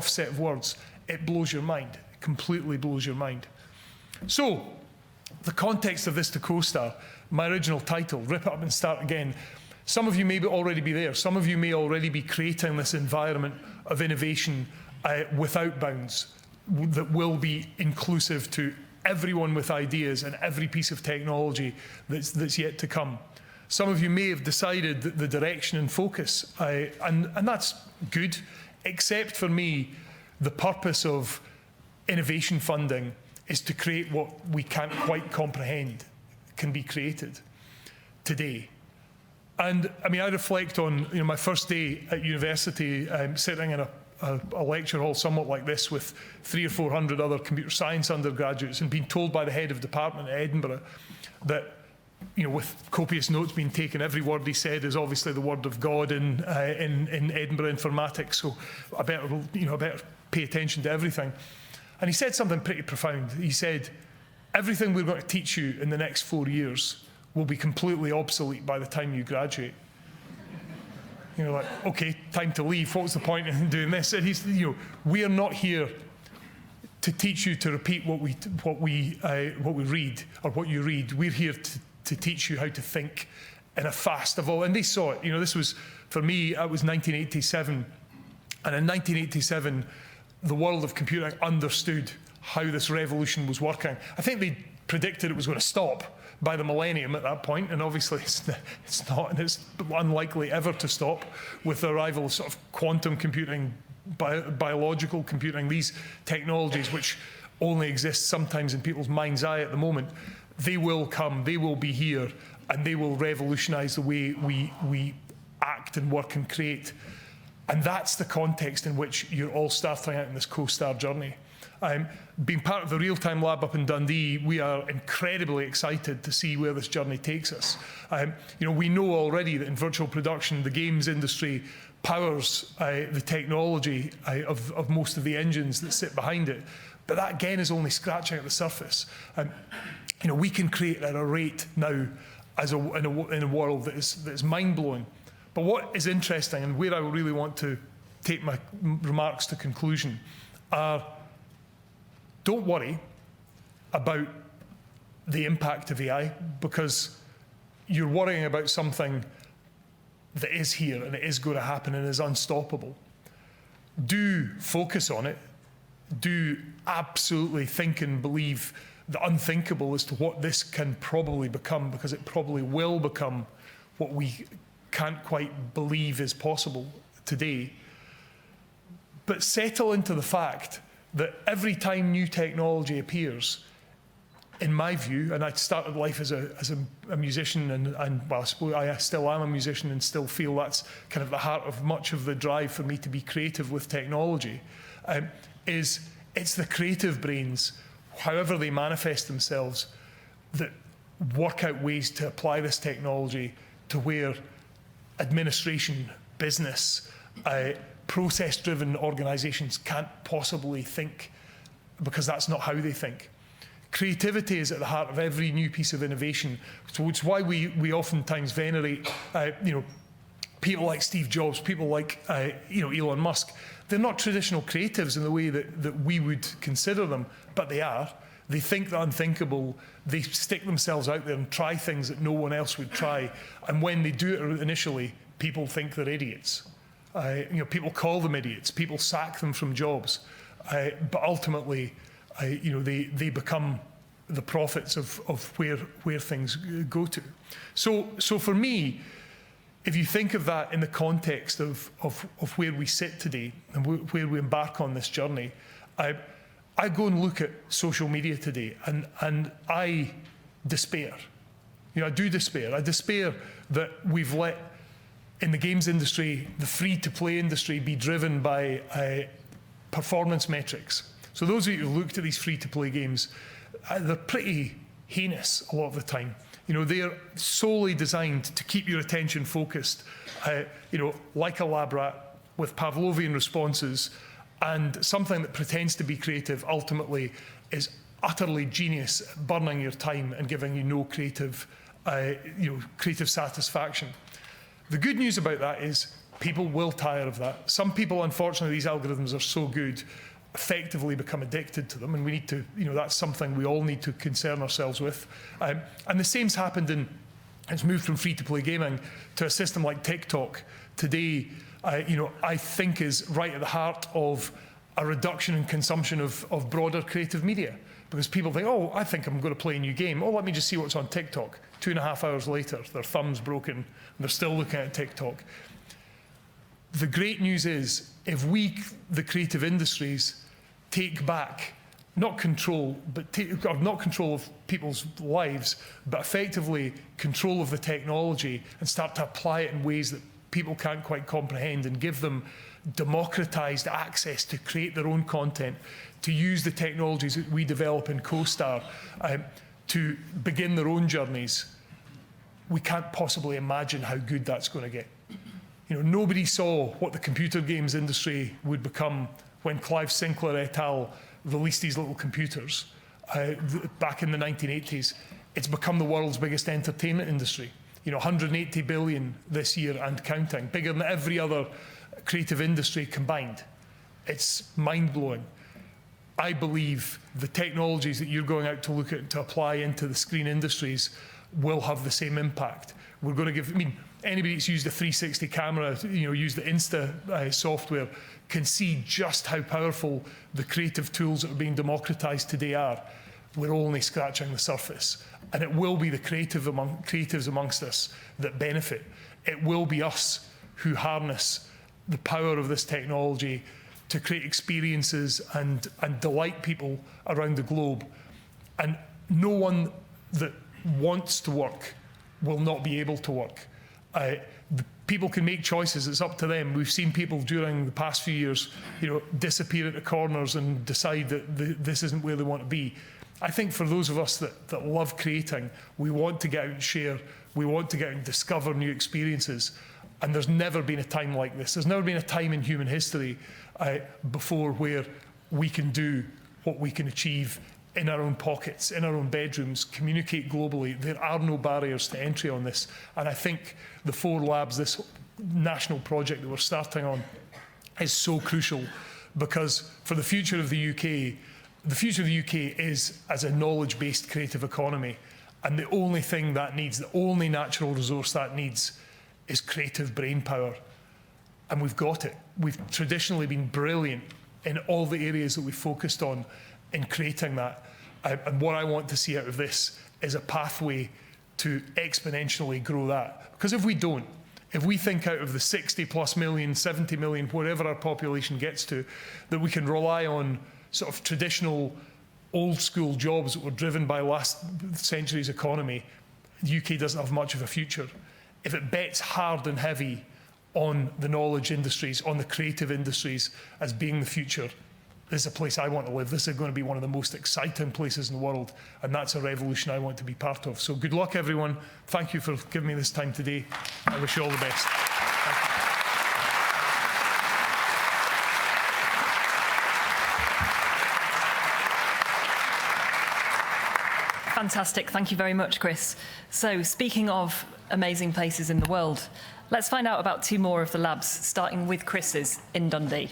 set of words, it blows your mind. It completely blows your mind. So, the context of this to CoSTAR, my original title, Rip It Up and Start Again. Some of you may already be there. Some of you may already be creating this environment of innovation without bounds that will be inclusive to everyone with ideas and every piece of technology that's yet to come. Some of you may have decided that the direction and focus, and that's good, except for me, the purpose of innovation funding is to create what we can't quite comprehend can be created today. And I mean, I reflect on, you know, my first day at university, sitting in a lecture hall somewhat like this with 300 or 400 other computer science undergraduates, and being told by the head of department at Edinburgh that, you know, with copious notes being taken, every word he said is obviously the word of God in Edinburgh informatics, so I better pay attention to everything. And he said something pretty profound. He said, everything we're going to teach you in the next 4 years will be completely obsolete by the time you graduate. You know, like, okay, time to leave. What's the point in doing this? And he's, you know, we are not here to teach you to repeat what we read or what you read. We're here to teach you how to think in a fast evolve. And they saw it. You know, this was, for me, it was 1987. And in 1987, the world of computing understood how this revolution was working. I think they predicted it was going to stop by the millennium at that point, and obviously it's not, and it's unlikely ever to stop with the arrival of sort of quantum computing, biological computing, these technologies which only exist sometimes in people's mind's eye at the moment. They will come, they will be here, and they will revolutionize the way we act and work and create. And that's the context in which you're all starting out in this CoSTAR journey. Being part of the Realtime Lab up in Dundee, we are incredibly excited to see where this journey takes us. You know, we know already that in virtual production, the games industry powers the technology of most of the engines that sit behind it. But that, again, is only scratching at the surface. You know, we can create at a rate now in a world that is mind-blowing. But what is interesting, and where I really want to take my remarks to conclusion, are don't worry about the impact of AI, because you're worrying about something that is here and it is going to happen and is unstoppable. Do focus on it. Do absolutely think and believe the unthinkable as to what this can probably become, because it probably will become what we can't quite believe is possible today. But settle into the fact that every time new technology appears, in my view, and I started life as a musician, and well, I suppose I still am a musician and still feel that's kind of the heart of much of the drive for me to be creative with technology, is it's the creative brains, however they manifest themselves, that work out ways to apply this technology to where administration, business, process-driven organisations can't possibly think, because that's not how they think. Creativity is at the heart of every new piece of innovation. So it's why we oftentimes venerate, people like Steve Jobs, people like, Elon Musk. They're not traditional creatives in the way that we would consider them, but they are. They think the unthinkable. They stick themselves out there and try things that no one else would try. And when they do it initially, people think they're idiots. People call them idiots. People sack them from jobs. But ultimately, they become the prophets of where things go to. So for me, if you think of that in the context of where we sit today and where we embark on this journey, I go and look at social media today and I despair. I do despair. I despair that we've let, in the games industry, the free-to-play industry be driven by performance metrics. So those of you who looked at these free-to-play games, they're pretty heinous a lot of the time. They're solely designed to keep your attention focused, like a lab rat with Pavlovian responses, and something that pretends to be creative ultimately is utterly genius at burning your time and giving you no creative satisfaction. The good news about that is people will tire of that. Some people, unfortunately, these algorithms are so good, effectively become addicted to them, and we need to, that's something we all need to concern ourselves with. And the same's happened it's moved from free-to-play gaming to a system like TikTok today, I think is right at the heart of a reduction in consumption of broader creative media. Because people think, oh, I think I'm going to play a new game. Oh, let me just see what's on TikTok. 2.5 hours later, their thumb's broken, and they're still looking at TikTok. The great news is, if we, the creative industries, take back, not control of people's lives, but effectively control of the technology and start to apply it in ways that people can't quite comprehend, and give them democratized access to create their own content, to use the technologies that we develop in CoSTAR to begin their own journeys, we can't possibly imagine how good that's going to get. Nobody saw what the computer games industry would become when Clive Sinclair et al. Released these little computers back in the 1980s. It's become the world's biggest entertainment industry. 180 billion this year and counting, bigger than every other creative industry combined. It's mind-blowing. I believe the technologies that you're going out to look at to apply into the screen industries will have the same impact. We're going to give, anybody that's used a 360 camera, used the Insta software, can see just how powerful the creative tools that are being democratized today are. We're only scratching the surface. And it will be the creatives amongst us that benefit. It will be us who harness the power of this technology to create experiences and delight people around the globe. And no one that wants to work will not be able to work. People can make choices, it's up to them. We've seen people during the past few years, disappear at the corners and decide that this isn't where they want to be. I think for those of us that love creating, we want to get out and share, we want to get out and discover new experiences. And there's never been a time like this. There's never been a time in human history before where we can do what we can achieve in our own pockets, in our own bedrooms, communicate globally. There are no barriers to entry on this. And I think the 4 labs, this national project that we're starting on, is so crucial, because for the future of the UK, the future of the UK is as a knowledge-based creative economy. And the only thing that needs, the only natural resource that needs, is creative brain power. And we've got it. We've traditionally been brilliant in all the areas that we've focused on in creating that. And what I want to see out of this is a pathway to exponentially grow that. Because if we don't, if we think out of the 60+ million, 70 million, wherever our population gets to, that we can rely on sort of traditional old school jobs that were driven by last century's economy, the UK doesn't have much of a future. If it bets hard and heavy on the knowledge industries, on the creative industries as being the future, this is a place I want to live. This is going to be one of the most exciting places in the world, and that's a revolution I want to be part of. So good luck, everyone. Thank you for giving me this time today. I wish you all the best. Thank you. Fantastic. Thank you very much, Chris. So, speaking of amazing places in the world, let's find out about 2 more of the labs, starting with Chris's in Dundee.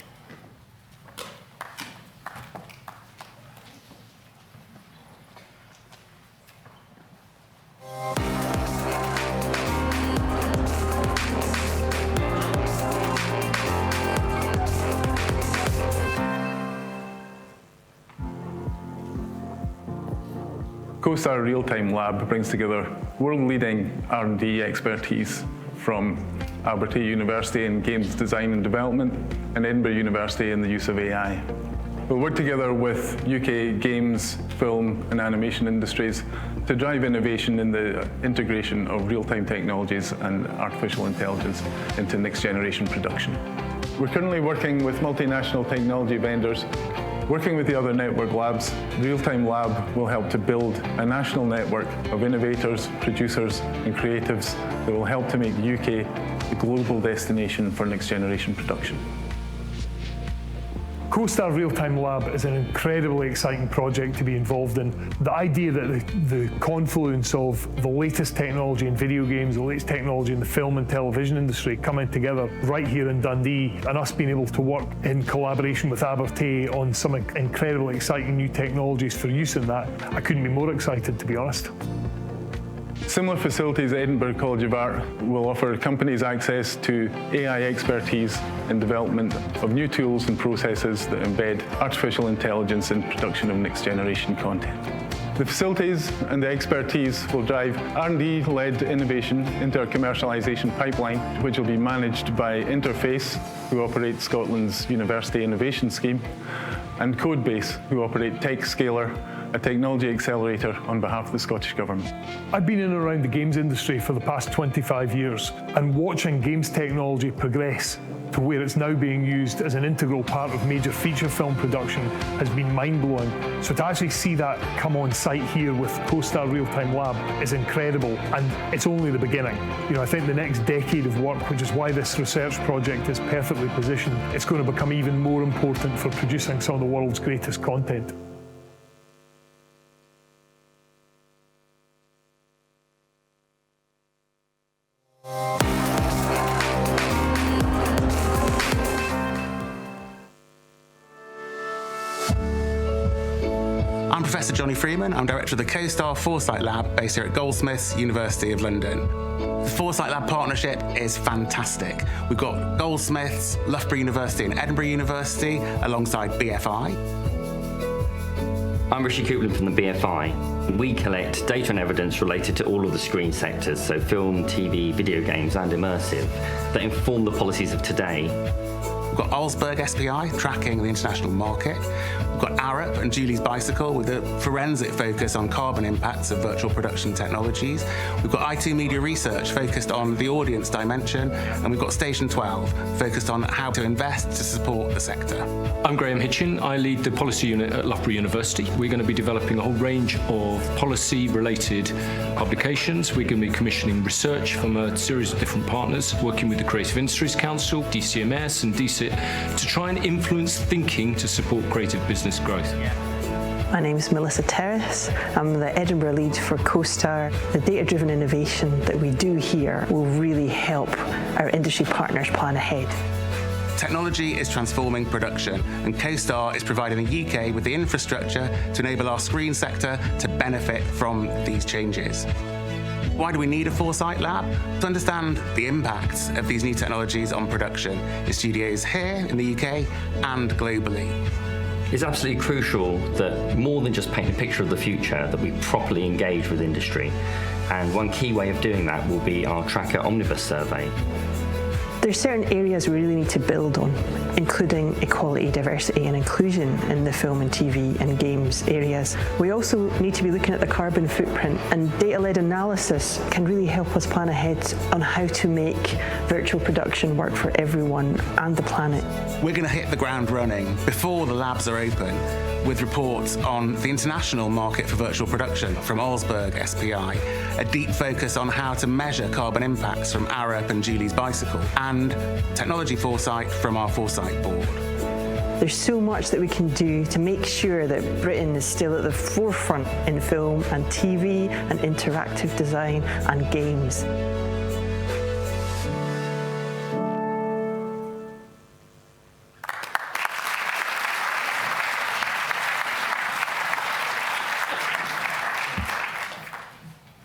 CoSTAR Realtime Lab brings together world-leading R&D expertise from Abertay University in games design and development and Edinburgh University in the use of AI. We'll work together with UK games, film and animation industries to drive innovation in the integration of real-time technologies and artificial intelligence into next-generation production. We're currently working with multinational technology vendors. Working with the other network labs, the Realtime Lab will help to build a national network of innovators, producers and creatives that will help to make the UK the global destination for next generation production. CoSTAR Realtime Lab is an incredibly exciting project to be involved in. The idea that the confluence of the latest technology in video games, the latest technology in the film and television industry coming together right here in Dundee, and us being able to work in collaboration with Abertay on some incredibly exciting new technologies for use in that, I couldn't be more excited, to be honest. Similar facilities at Edinburgh College of Art will offer companies access to AI expertise in development of new tools and processes that embed artificial intelligence in production of next generation content. The facilities and the expertise will drive R&D-led innovation into our commercialisation pipeline, which will be managed by Interface, who operate Scotland's University Innovation Scheme, and Codebase, who operate TechScaler, a technology accelerator on behalf of the Scottish Government. I've been in and around the games industry for the past 25 years, and watching games technology progress to where it's now being used as an integral part of major feature film production has been mind-blowing. So to actually see that come on site here with CoSTAR Realtime Lab is incredible, and it's only the beginning. You know, I think the next decade of work, which is why this research project is perfectly positioned, it's going to become even more important for producing some of the world's greatest content. I'm Professor Johnny Freeman. I'm Director of the CoSTAR Foresight Lab based here at Goldsmiths, University of London. The Foresight Lab partnership is fantastic. We've got Goldsmiths, Loughborough University and Edinburgh University alongside BFI. I'm Rishi Coupland from the BFI. We collect data and evidence related to all of the screen sectors, so film, TV, video games and immersive, that inform the policies of today. We've got Olsberg SPI tracking the international market. We've got Arup and Julie's Bicycle with a forensic focus on carbon impacts of virtual production technologies. We've got I2 Media Research focused on the audience dimension, and we've got Station 12 focused on how to invest to support the sector. I'm Graham Hitchin. I lead the policy unit at Loughborough University. We're going to be developing a whole range of policy-related publications. We're going to be commissioning research from a series of different partners, working with the Creative Industries Council, DCMS and DCIT, to try and influence thinking to support creative business growth. My name is Melissa Terrace. I'm the Edinburgh lead for CoSTAR. The data-driven innovation that we do here will really help our industry partners plan ahead. Technology is transforming production, and CoSTAR is providing the UK with the infrastructure to enable our screen sector to benefit from these changes. Why do we need a Foresight Lab? To understand the impacts of these new technologies on production in studios here in the UK and globally. It's absolutely crucial that more than just paint a picture of the future, that we properly engage with industry. And one key way of doing that will be our Tracker Omnibus survey. There's certain areas we really need to build on, including equality, diversity and inclusion in the film and TV and games areas. We also need to be looking at the carbon footprint, and data-led analysis can really help us plan ahead on how to make virtual production work for everyone and the planet. We're going to hit the ground running before the labs are open with reports on the international market for virtual production from Olsberg SPI, a deep focus on how to measure carbon impacts from Arup and Julie's bicycle, and technology foresight from our Foresight board. There's so much that we can do to make sure that Britain is still at the forefront in film and TV and interactive design and games.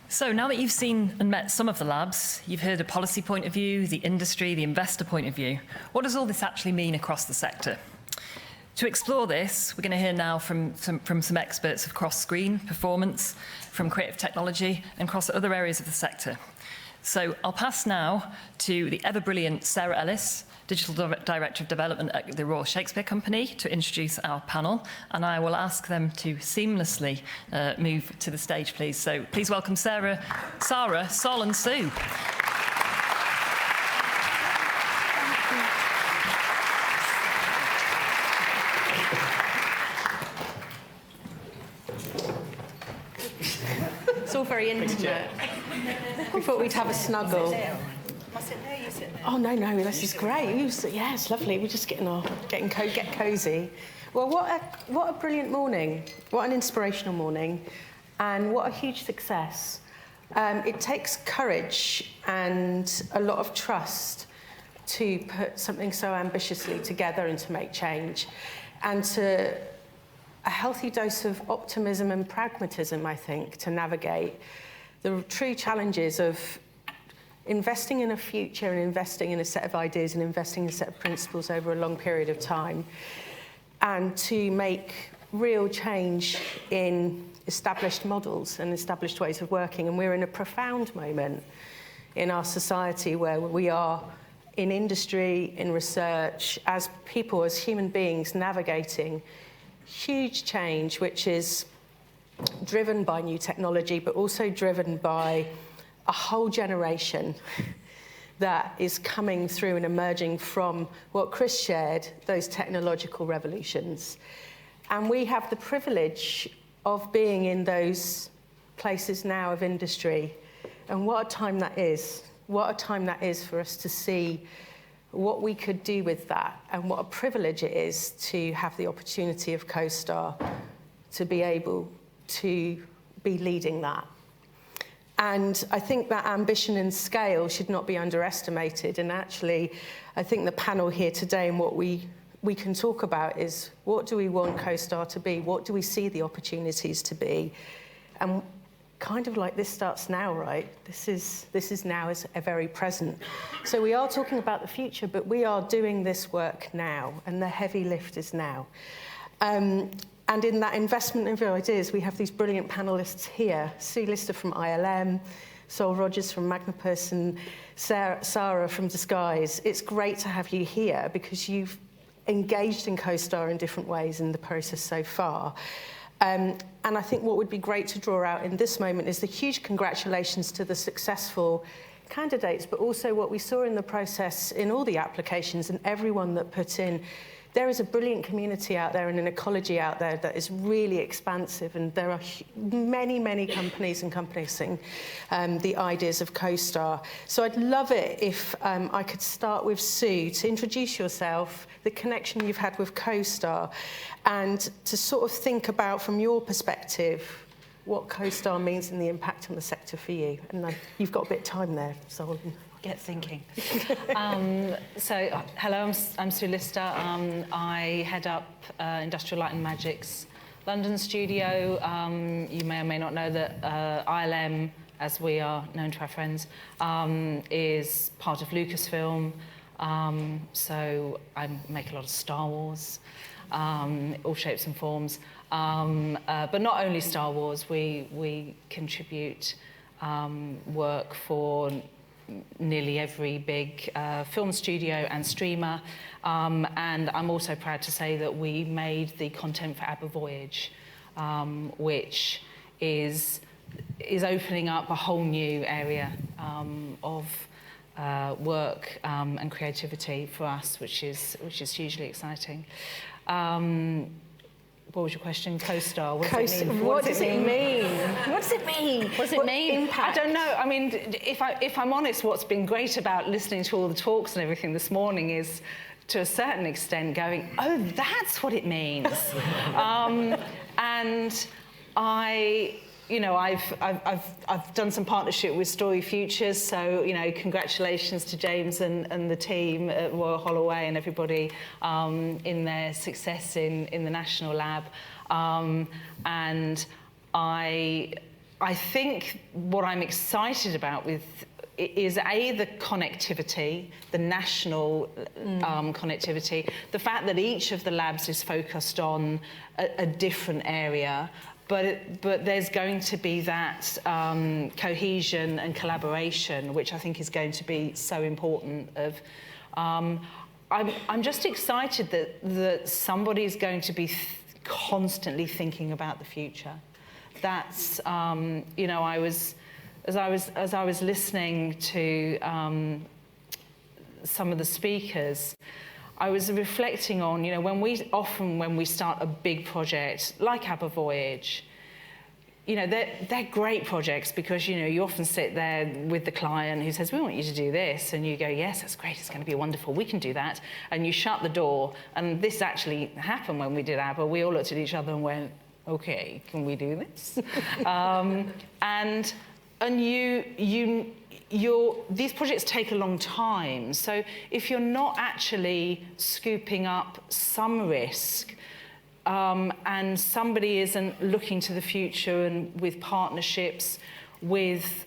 So now that you've seen and met some of the labs, you've heard a policy point of view, the industry, the investor point of view. What does all this actually mean across the sector? To explore this, we're going to hear now from some experts across screen, performance, from creative technology, and across other areas of the sector. So I'll pass now to the ever-brilliant Sara Ellis, Digital Director of Development at the Royal Shakespeare Company, to introduce our panel, and I will ask them to seamlessly move to the stage, please. So please welcome Sara, Sol and Sue. It's all very intimate. We thought we'd have a snuggle. Oh, no, this is great. Yeah, it's lovely. We're just get cosy. Well, what a brilliant morning. What an inspirational morning. And what a huge success. It takes courage and a lot of trust to put something so ambitiously together and to make change. And to a healthy dose of optimism and pragmatism, I think, to navigate the true challenges of investing in a future and investing in a set of ideas and investing in a set of principles over a long period of time, and to make real change in established models and established ways of working. And we're in a profound moment in our society where we are in industry, in research, as people, as human beings, navigating huge change, which is driven by new technology, but also driven by a whole generation that is coming through and emerging from what Chris shared, those technological revolutions. And we have the privilege of being in those places now of industry. And what a time that is. What a time that is for us to see what we could do with that, and what a privilege it is to have the opportunity of CoSTAR to be able to be leading that. And I think that ambition and scale should not be underestimated. And actually, I think the panel here today and what we can talk about is, what do we want CoSTAR to be? What do we see the opportunities to be? And kind of like this starts now, right? This is now is a very present. So we are talking about the future, but we are doing this work now, and the heavy lift is now. And in that investment of ideas, we have these brilliant panelists here: Sue Lyster from ILM, Sol Rogers from Magnopus, and Sara from Disguise. It's great to have you here because you've engaged in CoSTAR in different ways in the process so far. And I think what would be great to draw out in this moment is the huge congratulations to the successful candidates, but also what we saw in the process in all the applications and everyone that put in. There is a brilliant community out there and an ecology out there that is really expansive, and there are many, many companies encompassing the ideas of CoSTAR. So I'd love it if I could start with Sue to introduce yourself, the connection you've had with CoSTAR, and to sort of think about, from your perspective, what CoSTAR means and the impact on the sector for you. And you've got a bit of time there, so get thinking. So, hello, I'm Sue Lyster. I head up Industrial Light and Magic's London studio. You may or may not know that ILM, as we are known to our friends, is part of Lucasfilm. So I make a lot of Star Wars, all shapes and forms. But not only Star Wars, we contribute work for nearly every big film studio and streamer. And I'm also proud to say that we made the content for ABBA Voyage, which is opening up a whole new area of work and creativity for us, which is hugely exciting. What was your question? CoSTAR. What does it mean? What does it mean? What does it mean? What does it mean? Impact? I don't know. I mean, if I'm honest, what's been great about listening to all the talks and everything this morning is, to a certain extent, going, oh, that's what it means. And I've done some partnership with Story Futures, so congratulations to James and the team at Royal Holloway and everybody in their success in the National Lab. And I think what I'm excited about is the connectivity, the national connectivity, the fact that each of the labs is focused on a different area. But there's going to be that cohesion and collaboration, which I think is going to be so important. I'm just excited that somebody's going to be constantly thinking about the future. That's as I was listening to some of the speakers, I was reflecting on, when we start a big project like ABBA Voyage, they're great projects because, you often sit there with the client who says, we want you to do this. And you go, yes, that's great. It's going to be wonderful. We can do that. And you shut the door. And this actually happened when we did ABBA. We all looked at each other and went, OK, can we do this? These projects take a long time. So if you're not actually scooping up some risk and somebody isn't looking to the future and with partnerships with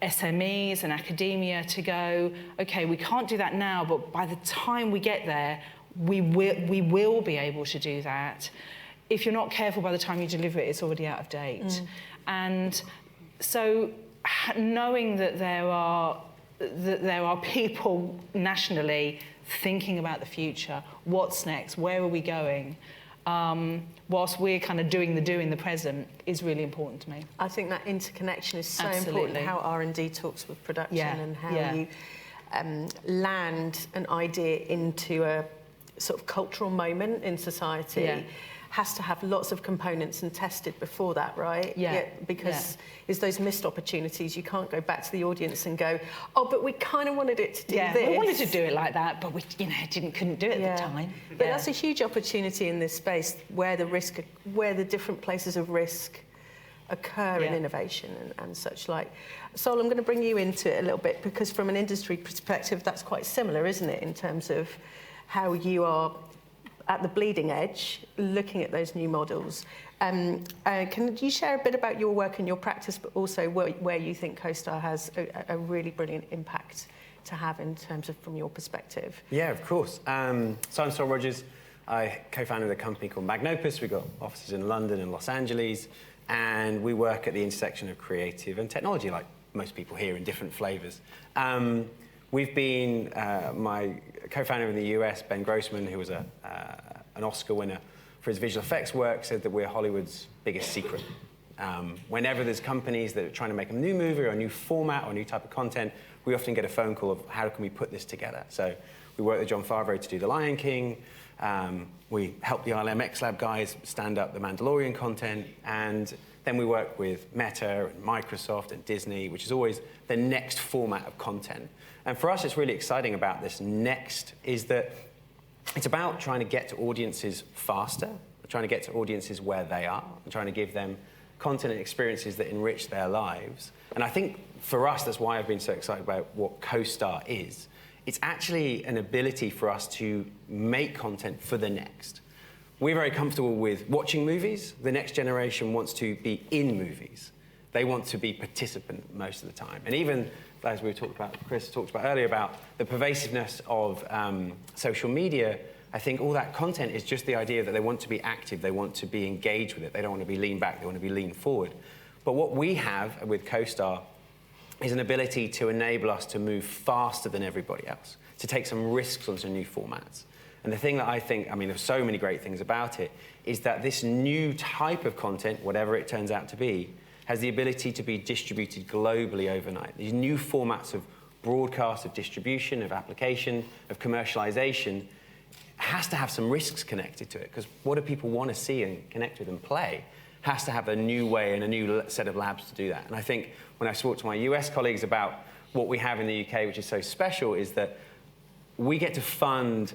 SMEs and academia to go, OK, we can't do that now, but by the time we get there, we will be able to do that. If you're not careful, by the time you deliver it, it's already out of date. And so knowing that there are people nationally thinking about the future, what's next, where are we going, whilst we're kind of doing the present, is really important to me. I think that interconnection is so Absolutely. important. How R&D talks with production and how Yeah. you land an idea into a sort of cultural moment in society. Yeah. Has to have lots of components and tested before that, right? Yeah. Because it's those missed opportunities. You can't go back to the audience and go, oh, but we kind of wanted it to do this. We wanted to do it like that, but we, couldn't do it at the time. But that's a huge opportunity in this space where the different places of risk occur in innovation and such like. Sol, I'm going to bring you into it a little bit because from an industry perspective, that's quite similar, isn't it, in terms of how you are at the bleeding edge, looking at those new models. Can you share a bit about your work and your practice, but also where you think CoSTAR has a really brilliant impact to have in terms of from your perspective? Yeah, of course. So I'm Sol Rogers. I co-founded a company called Magnopus. We've got offices in London and Los Angeles, and we work at the intersection of creative and technology, like most people here, in different flavors. We've been, my co-founder in the US, Ben Grossman, who was an Oscar winner for his visual effects work, said that we're Hollywood's biggest secret. Whenever there's companies that are trying to make a new movie or a new format or a new type of content, we often get a phone call of how can we put this together. So we work with Jon Favreau to do The Lion King. We help the ILM Lab guys stand up the Mandalorian content. And then we work with Meta and Microsoft and Disney, which is always the next format of content. And for us, it's really exciting about this next is that it's about trying to get to audiences faster, trying to get to audiences where they are, and trying to give them content and experiences that enrich their lives. And I think for us, that's why I've been so excited about what CoSTAR is. It's actually an ability for us to make content for the next. We're very comfortable with watching movies. The next generation wants to be in movies. They want to be participant most of the time. And even as we talked about, Chris talked about earlier about the pervasiveness of social media, I think all that content is just the idea that they want to be active, they want to be engaged with it, they don't want to be lean back, they want to be lean forward. But what we have with CoSTAR is an ability to enable us to move faster than everybody else, to take some risks onto new formats. And the thing that I think, I mean, there's so many great things about it, is that this new type of content, whatever it turns out to be, has the ability to be distributed globally overnight. These new formats of broadcast, of distribution, of application, of commercialization, has to have some risks connected to it, because what do people want to see and connect with and play has to have a new way and a new set of labs to do that. And I think when I spoke to my US colleagues about what we have in the UK, which is so special, is that we get to fund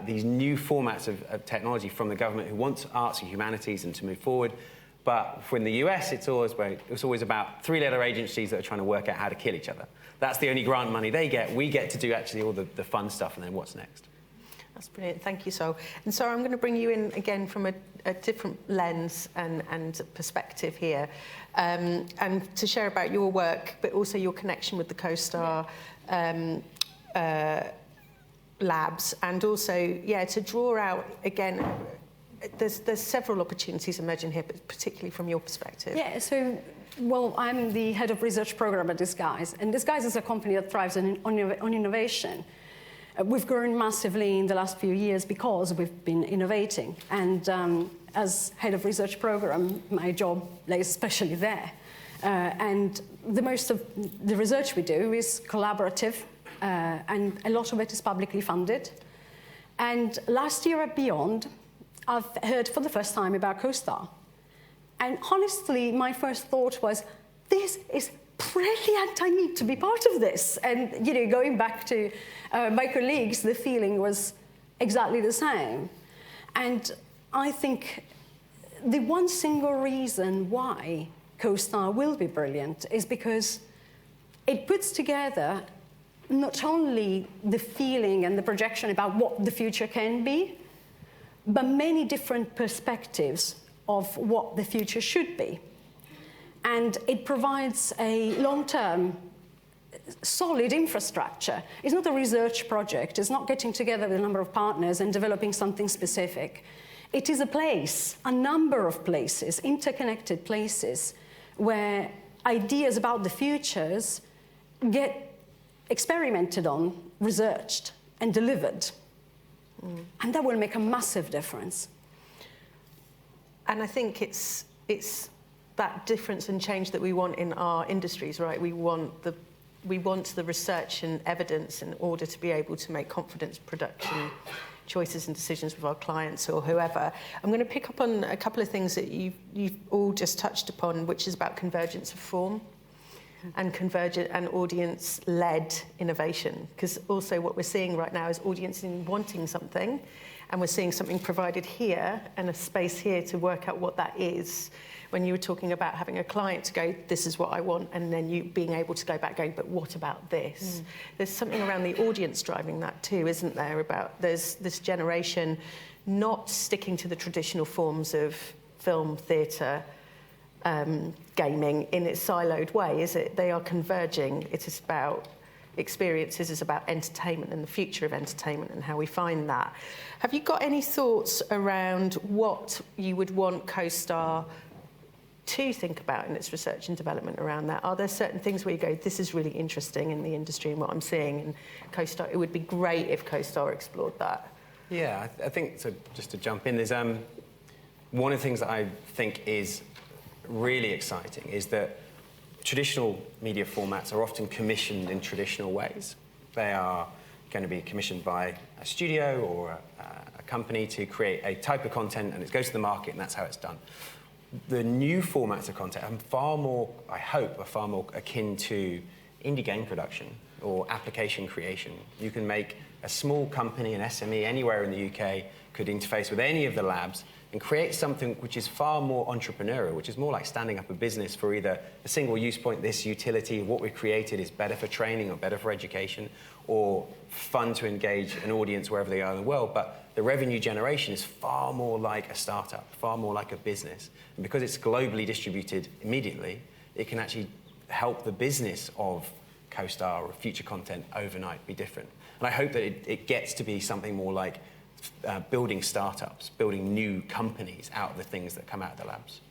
these new formats of technology from the government who wants arts and humanities and to move forward. But in the US, it's always about three-letter agencies that are trying to work out how to kill each other. That's the only grant money they get. We get to do actually all the fun stuff, and then what's next? That's brilliant. Thank you, Sol. And Sara, I'm going to bring you in again from a different lens and perspective here, and to share about your work, but also your connection with the CoSTAR labs, and also, to draw out, again, there's several opportunities emerging here, but particularly from your perspective. Yeah, so, well, I'm the head of research program at Disguise, and Disguise is a company that thrives on innovation. We've grown massively in the last few years because we've been innovating. And as head of research program, my job lays especially there. And the most of the research we do is collaborative, and a lot of it is publicly funded. And last year at Beyond, I've heard for the first time about CoSTAR. And honestly, my first thought was, this is brilliant, I need to be part of this. And going back to my colleagues, the feeling was exactly the same. And I think the one single reason why CoSTAR will be brilliant is because it puts together not only the feeling and the projection about what the future can be, but many different perspectives of what the future should be. And it provides a long-term, solid infrastructure. It's not a research project. It's not getting together with a number of partners and developing something specific. It is a place, a number of places, interconnected places, where ideas about the futures get experimented on, researched, and delivered. And that will make a massive difference. And I think it's that difference and change that we want in our industries, right? We want the research and evidence in order to be able to make confidence production choices and decisions with our clients or whoever. I'm going to pick up on a couple of things that you've all just touched upon, which is about convergence of form and convergent and audience-led innovation. Because also what we're seeing right now is audiences wanting something, and we're seeing something provided here and a space here to work out what that is. When you were talking about having a client to go, this is what I want, and then you being able to go back going, but what about this? There's something around the audience driving that too, isn't there? About there's this generation not sticking to the traditional forms of film, theatre, gaming in its siloed way, is it? They are converging. It is about experiences, it's about entertainment and the future of entertainment and how we find that. Have you got any thoughts around what you would want CoSTAR to think about in its research and development around that? Are there certain things where you go, this is really interesting in the industry and what I'm seeing in CoSTAR? It would be great if CoSTAR explored that. Yeah, I think, so just to jump in, there's one of the things that I think is really exciting is that traditional media formats are often commissioned in traditional ways. They are going to be commissioned by a studio or a company to create a type of content, and it goes to the market, and that's how it's done. The new formats of content are far more, I hope, are far more akin to indie game production or application creation. You can make a small company, an SME, anywhere in the UK, could interface with any of the labs and create something which is far more entrepreneurial, which is more like standing up a business for either a single use point, this utility, what we've created is better for training or better for education, or fun to engage an audience wherever they are in the world. But the revenue generation is far more like a startup, far more like a business. And because it's globally distributed immediately, it can actually help the business of CoSTAR or future content overnight be different. And I hope that it gets to be something more like building startups, building new companies out of the things that come out of the labs.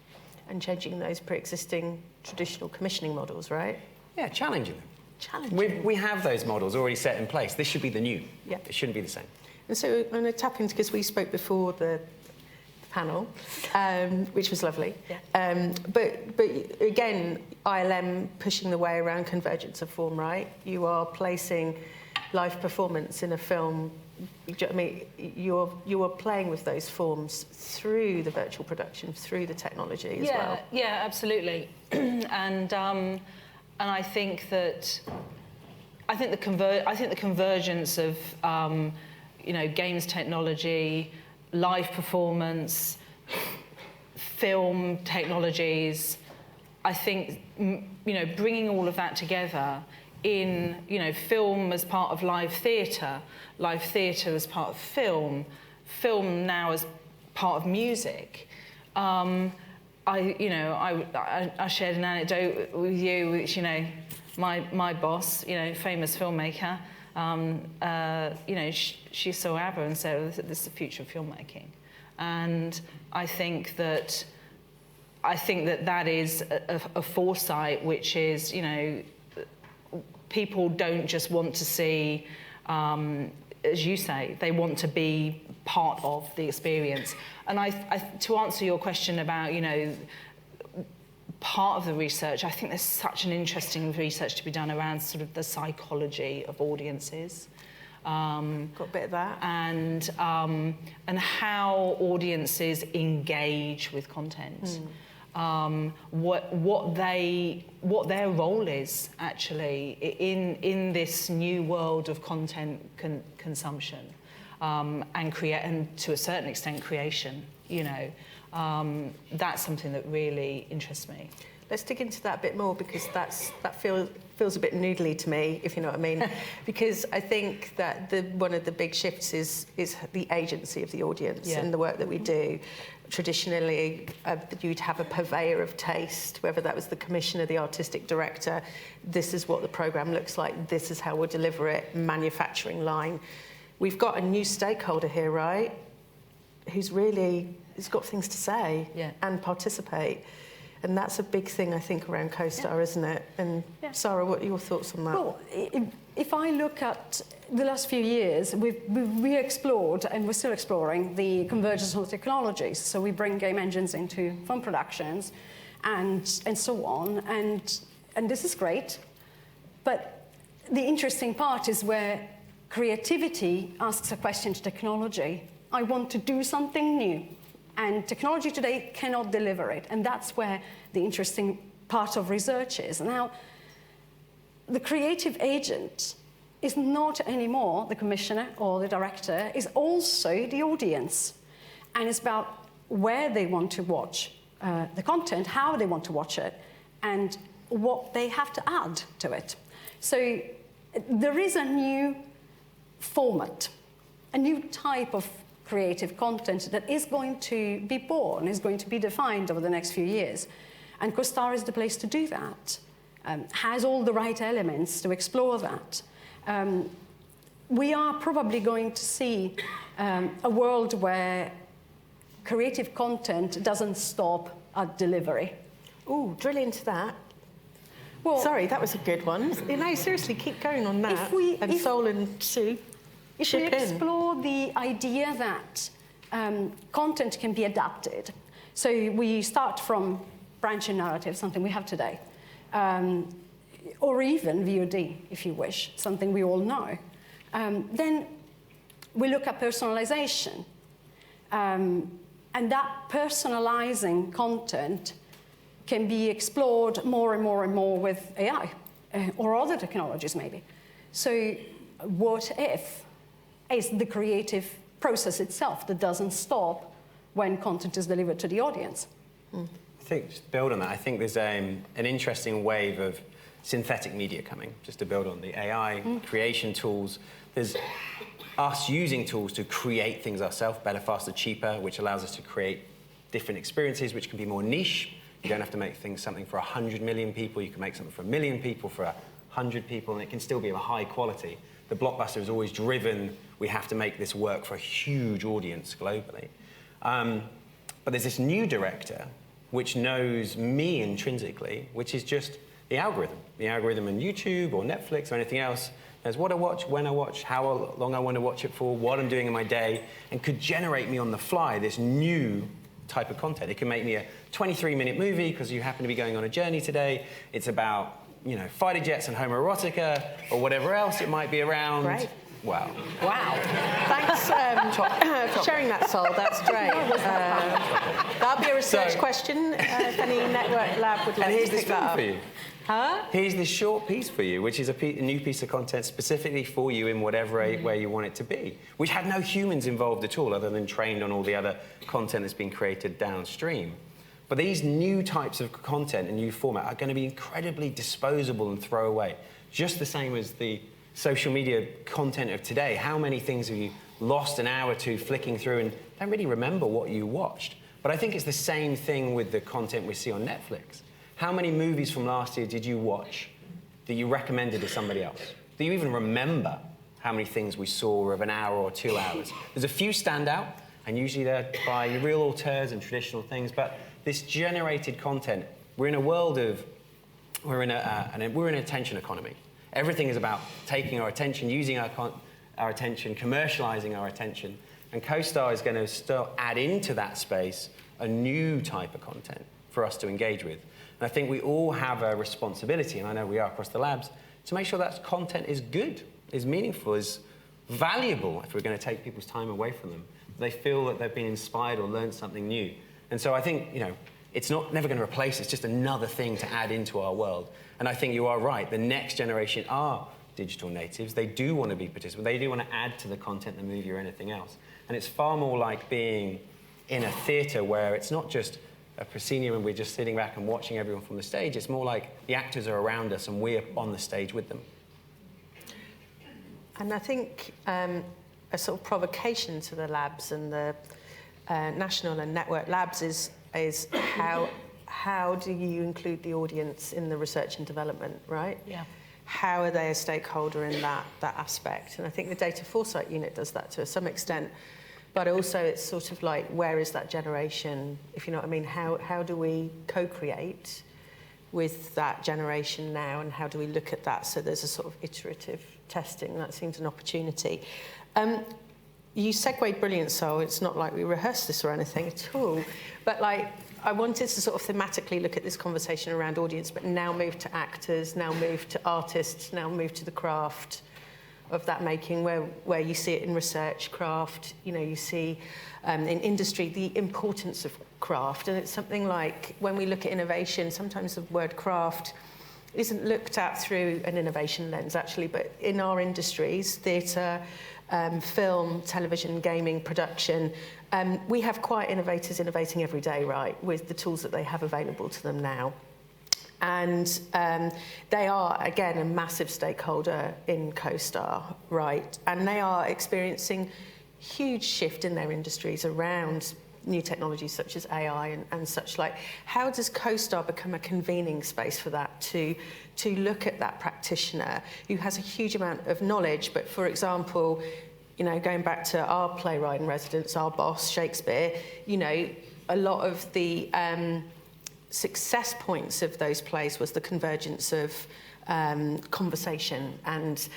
And changing those pre-existing traditional commissioning models, right? Yeah, challenging them. We have those models already set in place. This should be the new. Yeah. It shouldn't be the same. And so I'm going to tap into, because we spoke before the panel, which was lovely. Yeah. But again, ILM pushing the way around convergence of form, right? You are placing live performance in a film. I mean, you are playing with those forms through the virtual production, through the technology as well. Yeah, absolutely. And I think that the convergence of games technology, live performance, film technologies. I think bringing all of that together in film as part of live theatre as part of film now as part of music. I shared an anecdote with you, which my boss, famous filmmaker, she saw ABBA and said, oh, this is the future of filmmaking. And I think that is a foresight, which is, people don't just want to see, as you say, they want to be part of the experience. And to answer your question about, part of the research, I think there's such an interesting research to be done around sort of the psychology of audiences. Got a bit of that. And how audiences engage with content. What their role is actually in this new world of content consumption, and to a certain extent creation. That's something that really interests me. Let's dig into that a bit more, because that feels a bit noodly to me, if you know what I mean. Because I think that one of the big shifts is the agency of the audience in the work that we do. Traditionally, you'd have a purveyor of taste, whether that was the commissioner, the artistic director. This is what the programme looks like. This is how we'll deliver it. Manufacturing line. We've got a new stakeholder here, right? Who's got things to say and participate. And that's a big thing, I think, around CoSTAR, isn't it? And Sara, what are your thoughts on that? Well, if I look at the last few years, we explored, and we're still exploring, the convergence of technologies. So we bring game engines into film productions and so on. And this is great. But the interesting part is where creativity asks a question to technology. I want to do something new. And technology today cannot deliver it. And that's where the interesting part of research is. Now, the creative agent is not anymore the commissioner or the director, is also the audience. And it's about where they want to watch the content, how they want to watch it, and what they have to add to it. So there is a new format, a new type of creative content that is going to be born, is going to be defined over the next few years. And CoSTAR is the place to do that, has all the right elements to explore that. We are probably going to see a world where creative content doesn't stop at delivery. Ooh, drill into that. Well, sorry, that was a good one. Seriously, keep going on that. Sol and Sue. If we explore the idea that content can be adapted, so we start from branching narrative, something we have today, or even VOD, if you wish, something we all know. Then we look at personalization, and that personalizing content can be explored more and more and more with AI, or other technologies maybe. So what if is the creative process itself that doesn't stop when content is delivered to the audience? I think, just to build on that, I think there's an interesting wave of synthetic media coming, just to build on the AI creation tools. There's us using tools to create things ourselves, better, faster, cheaper, which allows us to create different experiences, which can be more niche. You don't have to make something for 100 million people. You can make something for 1 million people, for 100 people, and it can still be of a high quality. The blockbuster is always driven, we have to make this work for a huge audience globally. But there's this new director which knows me intrinsically, which is just the algorithm on YouTube or Netflix or anything else knows what I watch, when I watch, how long I want to watch it for, what I'm doing in my day, and could generate me on the fly this new type of content. It can make me a 23-minute movie because you happen to be going on a journey today. It's about, you know, fighter jets and homoerotica or whatever else it might be around. Great. Wow. Wow. Thanks for sharing that, Sol. That's great. That'll be a research question if any network lab would like to pick that up. For you. Huh? Here's this short piece for you, which is a new piece of content specifically for you in whatever way you want it to be, which had no humans involved at all, other than trained on all the other content that's been created downstream. But these new types of content and new format are going to be incredibly disposable and throwaway, just the same as the social media content of today. How many things have you lost an hour or two flicking through and don't really remember what you watched? But I think it's the same thing with the content we see on Netflix. How many movies from last year did you watch that you recommended to somebody else? Do you even remember how many things we saw of an hour or 2 hours? There's a few stand out, and usually they're by real auteurs and traditional things, but this generated content, we're in a world of, we're in an attention economy. Everything is about taking our attention, using our attention, commercializing our attention, and CoSTAR is going to still add into that space a new type of content for us to engage with. And I think we all have a responsibility, and I know we are across the labs, to make sure that content is good, is meaningful, is valuable if we're going to take people's time away from them. They feel that they've been inspired or learned something new. And so I think, you know, it's never going to replace, it's just another thing to add into our world. And I think you are right, the next generation are digital natives. They do want to be participants. They do want to add to the content, the movie, or anything else. And it's far more like being in a theatre where it's not just a proscenium and we're just sitting back and watching everyone from the stage. It's more like the actors are around us and we're on the stage with them. And I think a sort of provocation to the labs and the national and network labs is how do you include the audience in the research and development, right? Yeah. How are they a stakeholder in that aspect? And I think the Data Foresight Unit does that to some extent. But also it's sort of like, where is that generation, if you know what I mean? How do we co-create with that generation now, and how do we look at that so there's a sort of iterative testing? That seems an opportunity. You segued brilliant, Sol. It's not like we rehearsed this or anything at all. But like, I wanted to sort of thematically look at this conversation around audience, but now move to actors, now move to artists, now move to the craft of that making, where you see it in research, craft, you know, you see in industry the importance of craft. And it's something like, when we look at innovation, sometimes the word craft isn't looked at through an innovation lens, actually, but in our industries, theatre, film, television, gaming, production, we have quiet innovators innovating every day, right, with the tools that they have available to them now. And they are, again, a massive stakeholder in CoSTAR, right? And they are experiencing huge shift in their industries around new technologies such as AI and such like. How does CoSTAR become a convening space for that, to look at that practitioner who has a huge amount of knowledge, but for example, you know, going back to our playwright in residence, our boss, Shakespeare, you know, a lot of the success points of those plays was the convergence of conversation and,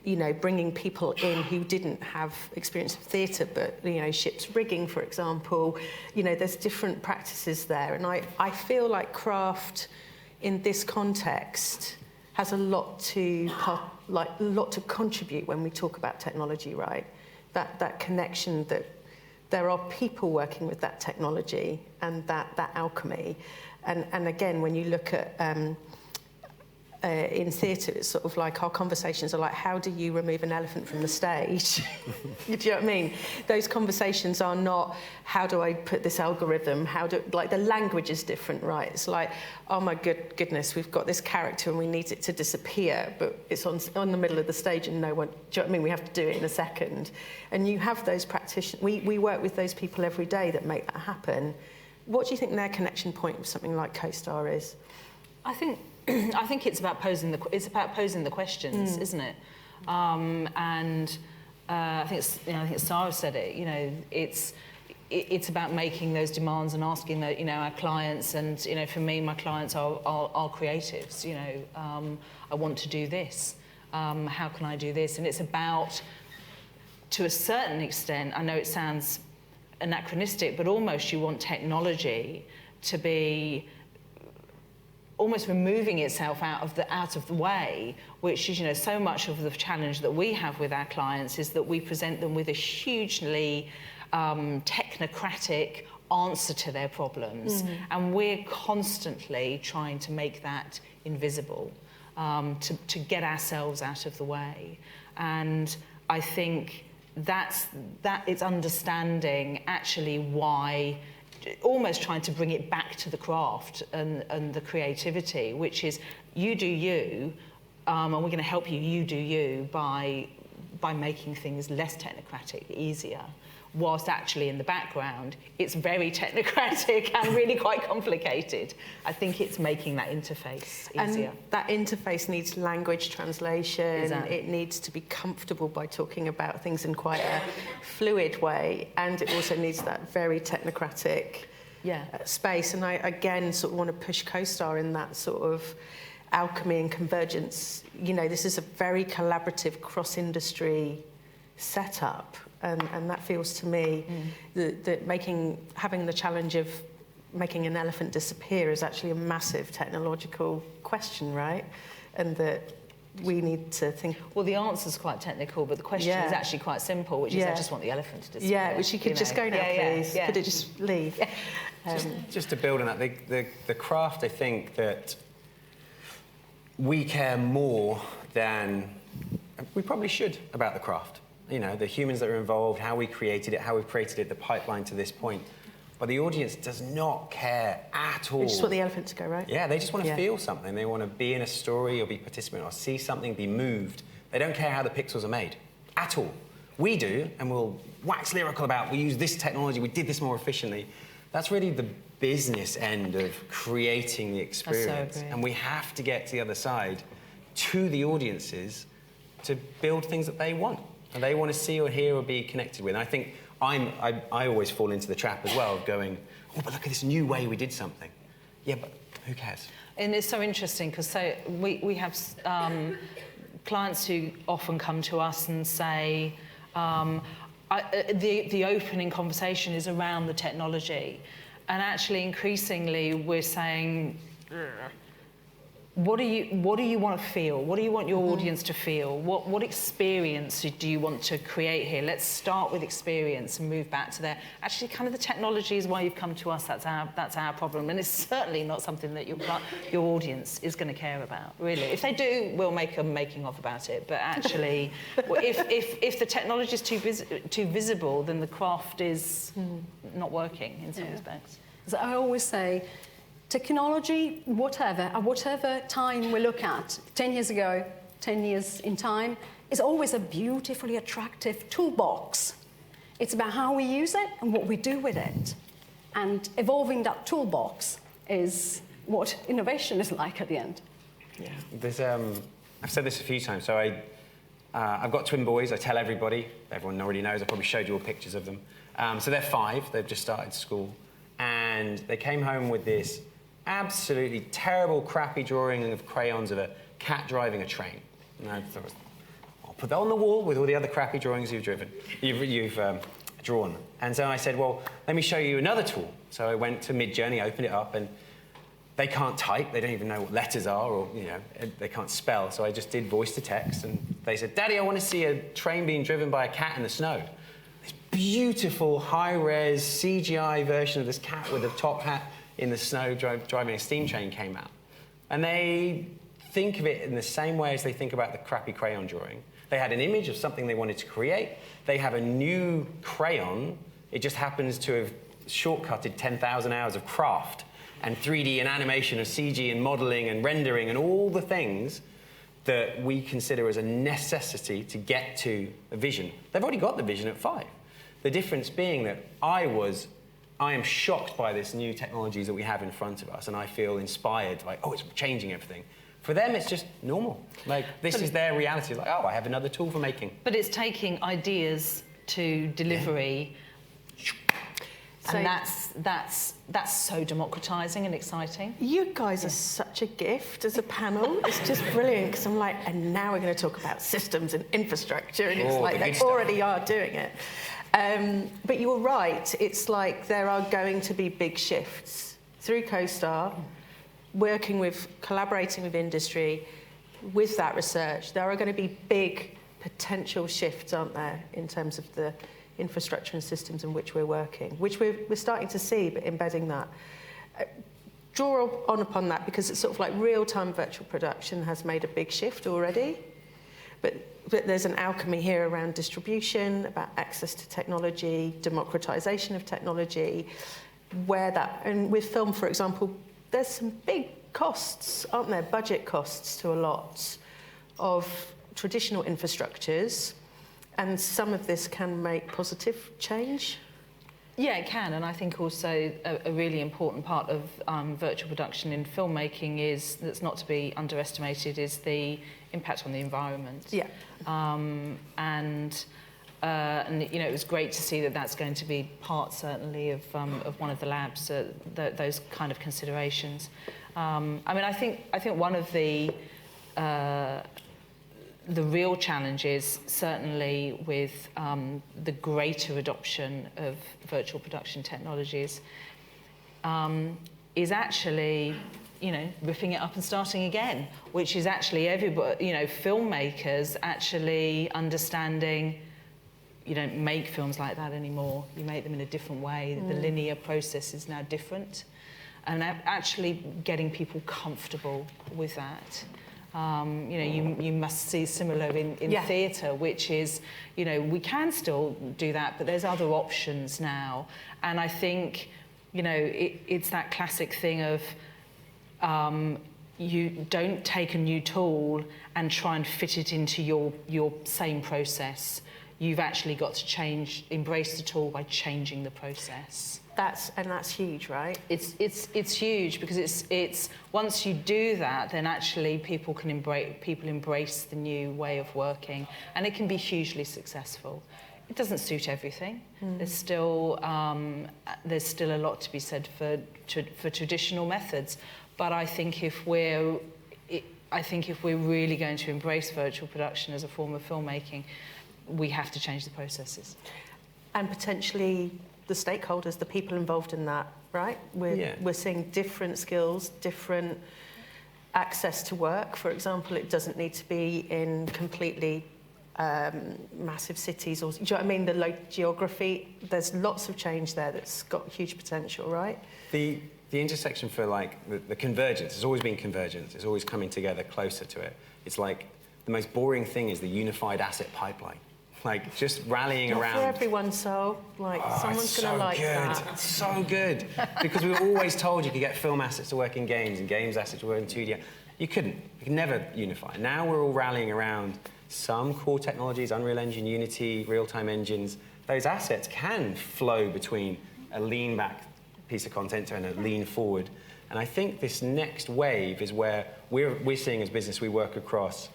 you know, bringing people in who didn't have experience of theatre, but, you know, ship's rigging, for example. You know, there's different practices there. And I feel like craft in this context has a lot to contribute when we talk about technology, right? That connection, that there are people working with that technology and that alchemy. And again, when you look at in theatre, it's sort of like our conversations are like, how do you remove an elephant from the stage? Do you know what I mean? Those conversations are not, how do I put this algorithm? Like the language is different, right? It's like, oh my goodness, we've got this character and we need it to disappear, but it's on the middle of the stage and no one, do you know what I mean? We have to do it in a second. And you have those practitioners, we work with those people every day that make that happen. What do you think their connection point with something like CoSTAR is? I think it's about posing the questions, isn't it? I think Sara said it. You know, it's it's about making those demands and asking the, our clients, and for me, my clients are creatives. I want to do this. How can I do this? And it's about, to a certain extent, I know it sounds anachronistic, but almost you want technology to be almost removing itself out of the way, which is, so much of the challenge that we have with our clients is that we present them with a hugely technocratic answer to their problems, and we're constantly trying to make that invisible, to get ourselves out of the way. And I think that it's understanding actually why, almost trying to bring it back to the craft and the creativity, which is you do you, and we're going to help you do you by making things less technocratic, easier, whilst actually in the background it's very technocratic and really quite complicated. I think it's making that interface easier. And that interface needs language translation. Exactly. It needs to be comfortable by talking about things in quite a fluid way, and it also needs that very technocratic space. And I, again, sort of want to push CoSTAR in that sort of alchemy and convergence. This is a very collaborative cross-industry setup. And that feels to me that having the challenge of making an elephant disappear is actually a massive technological question, right? And that we need to think... Well, the answer's quite technical, but the question is actually quite simple, which is I just want the elephant to disappear. Yeah, which you could just go now, please. Could it just leave? Just to build on that, the craft, I think that we care more than we probably should about the craft. The humans that are involved, how we created it, how we've created it, the pipeline to this point. But the audience does not care at all. They just want the elephant to go, right? Yeah, they just want to feel something. They want to be in a story or be a participant or see something, be moved. They don't care how the pixels are made at all. We do, and we'll wax lyrical about, we use this technology, we did this more efficiently. That's really the business end of creating the experience. And we have to get to the other side, to the audiences, to build things that they want. And they want to see or hear or be connected with. And I think I always fall into the trap as well of going, oh, but look at this new way we did something. Yeah, but who cares? And it's so interesting because we have clients who often come to us and say, the opening conversation is around the technology. And actually, increasingly, we're saying, what do you want to feel? What do you want your audience to feel? What experience do you want to create here? Let's start with experience and move back to there. Actually, kind of the technology is why you've come to us. That's our problem, and it's certainly not something that your audience is going to care about. Really, if they do, we'll make a making of about it. But actually, if the technology is too visible, then the craft is not working in some respects. So I always say, technology, at whatever time we look at, 10 years ago, 10 years in time, is always a beautifully attractive toolbox. It's about how we use it and what we do with it. And evolving that toolbox is what innovation is like at the end. Yeah. There's, I've said this a few times. So I've got twin boys. I tell everybody. Everyone already knows. I probably showed you all pictures of them. So they're 5. They've just started school. And they came home with this absolutely terrible, crappy drawing of crayons of a cat driving a train. And I thought, I'll put that on the wall with all the other crappy drawings you've drawn. And so I said, well, let me show you another tool. So I went to Midjourney, opened it up, and they can't type. They don't even know what letters are, or they can't spell. So I just did voice to text, and they said, Daddy, I want to see a train being driven by a cat in the snow. This beautiful, high-res CGI version of this cat with a top hat in the snow driving a steam train came out. And they think of it in the same way as they think about the crappy crayon drawing. They had an image of something they wanted to create. They have a new crayon. It just happens to have shortcutted 10,000 hours of craft and 3D and animation and CG and modeling and rendering and all the things that we consider as a necessity to get to a vision. They've already got the vision at 5. The difference being that I am shocked by this new technologies that we have in front of us, and I feel inspired, like, oh, it's changing everything. For them, it's just normal. Like, this is their reality. Like, oh, I have another tool for making. But it's taking ideas to delivery. say that's so democratising and exciting. You guys are such a gift as a panel. It's just brilliant because I'm like, and now we're going to talk about systems and infrastructure, and it's like they already are doing it. But you're right. It's like there are going to be big shifts through CoSTAR, collaborating with industry, with that research. There are going to be big potential shifts, aren't there, in terms of the infrastructure and systems in which we're working, which we're starting to see, but embedding that. Draw on upon that, because it's sort of like real-time virtual production has made a big shift already, but there's an alchemy here around distribution, about access to technology, democratization of technology, and with film, for example, there's some big costs, aren't there, budget costs to a lot of traditional infrastructures, and some of this can make positive change? Yeah, it can, and I think also a really important part of virtual production in filmmaking that's not to be underestimated, is the impact on the environment. Yeah. And you know, it was great to see that that's going to be part, certainly, of one of the labs, those kind of considerations. I mean, I think one of the real challenges, certainly with the greater adoption of virtual production technologies, is actually, you know, ripping it up and starting again, which is actually everybody, you know, filmmakers actually understanding you don't make films like that anymore. You make them in a different way. The linear process is now different. And actually getting people comfortable with that. You know, you must see similar in theatre, which is, you know, we can still do that, but there's other options now. And I think, you know, it's that classic thing of you don't take a new tool and try and fit it into your same process. You've actually got to embrace the tool by changing the process. That's huge, right? It's huge, because it's once you do that, then actually people embrace the new way of working, and it can be hugely successful. It doesn't suit everything. There's still a lot to be said for traditional methods, but I think if we're really going to embrace virtual production as a form of filmmaking, we have to change the processes. And potentially the stakeholders, the people involved in that, right? We're seeing different skills, different access to work. For example, it doesn't need to be in completely massive cities, or do you know what I mean? The low geography. There's lots of change there that's got huge potential, right? The intersection for like the convergence, there's always been convergence. It's always coming together closer to it. It's like the most boring thing is the unified asset pipeline. Like just rallying Not around. for everyone, so like someone's going to like that. It's so good. Because we were always told you could get film assets to work in games and games assets to work in 2D. You couldn't. You could never unify. Now we're all rallying around some core technologies, Unreal Engine, Unity, real-time engines. Those assets can flow between a lean-back piece of content and a lean-forward. And I think this next wave is where we're seeing as business, we work across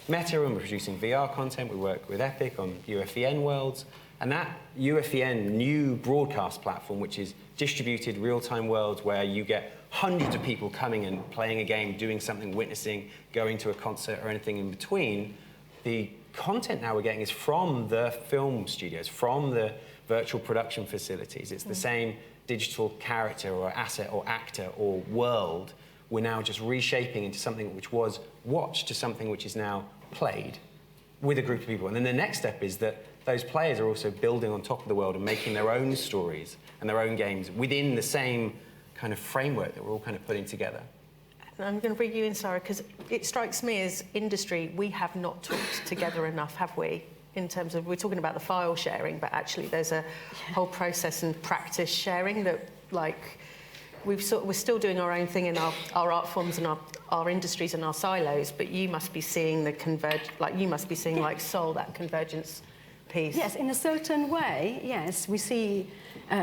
Meta, and we're producing VR content. We work with Epic on UFVN worlds. And that UFVN new broadcast platform, which is distributed real-time worlds where you get hundreds of people coming and playing a game, doing something, witnessing, going to a concert or anything in between, the content now we're getting is from the film studios, from the virtual production facilities. It's the same digital character or asset or actor or world. We're now just reshaping into something which was watched to something which is now played with a group of people. And then the next step is that those players are also building on top of the world and making their own stories and their own games within the same kind of framework that we're all kind of putting together. And I'm going to bring you in, Sara, because it strikes me as industry, we have not talked together enough, have we? In terms of, we're talking about the file sharing, but actually there's a whole process and practice sharing that, like, we're still doing our own thing in our art forms and our industries and our silos, but you must be seeing like Sol, that convergence piece. Yes, in a certain way, yes. We see,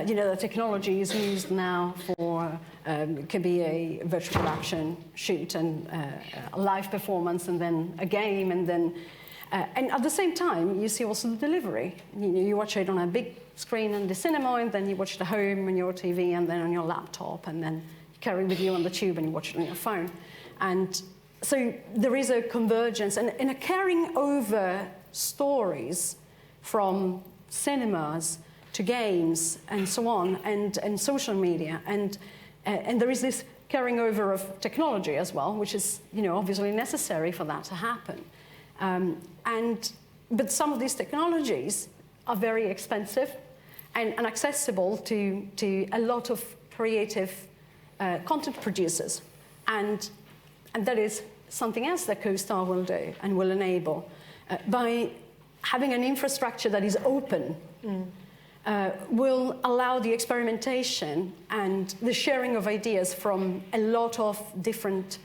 you know, the technology is used now for, can be a virtual production shoot and a live performance and then a game, and then And at the same time, you see also the delivery. You watch it on a big screen in the cinema, and then you watch it at home on your TV, and then on your laptop, and then you carry it with you on the tube, and you watch it on your phone. And so there is a convergence and a carrying over stories from cinemas to games and so on, and social media. And there is this carrying over of technology as well, which is obviously necessary for that to happen. But some of these technologies are very expensive and accessible to a lot of creative content producers. And that is something else that CoSTAR will do and will enable. By having an infrastructure that is open, will allow the experimentation and the sharing of ideas from a lot of different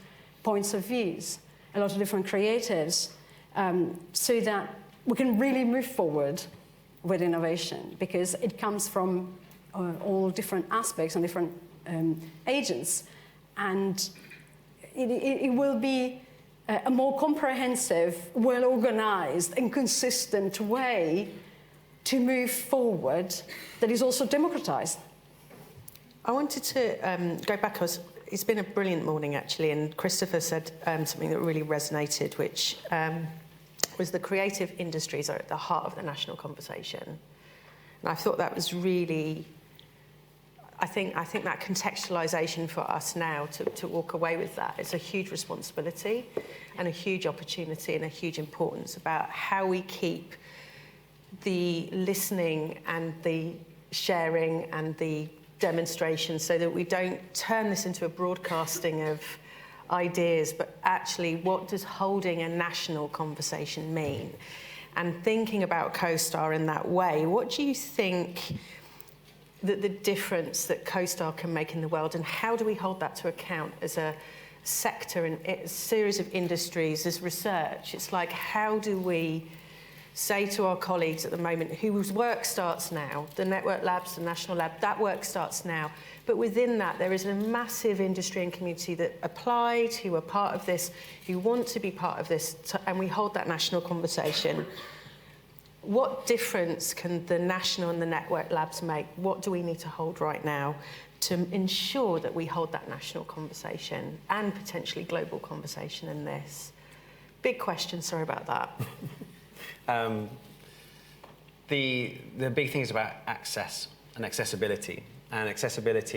points of views, a lot of different creatives, so that we can really move forward with innovation, because it comes from all different aspects and different agents. And it will be a more comprehensive, well-organized and consistent way to move forward that is also democratized. I wanted to go back. It's been a brilliant morning, actually, and Christopher said something that really resonated, which was the creative industries are at the heart of the national conversation. And I thought that was really, I think that contextualization for us now to walk away with that is a huge responsibility and a huge opportunity and a huge importance about how we keep the listening and the sharing and the demonstration, so that we don't turn this into a broadcasting of ideas, but actually what does holding a national conversation mean? And thinking about CoSTAR in that way, what do you think that the difference that CoSTAR can make in the world, and how do we hold that to account as a sector and a series of industries, as research? It's like, how do we say to our colleagues at the moment, whose work starts now, the network labs, the national lab, that work starts now, but within that there is a massive industry and community that applied, who are part of this, who want to be part of this, and we hold that national conversation. What difference can the national and the network labs make? What do we need to hold right now to ensure that we hold that national conversation and potentially global conversation in this? Big question, sorry about that. The big thing is about access and accessibility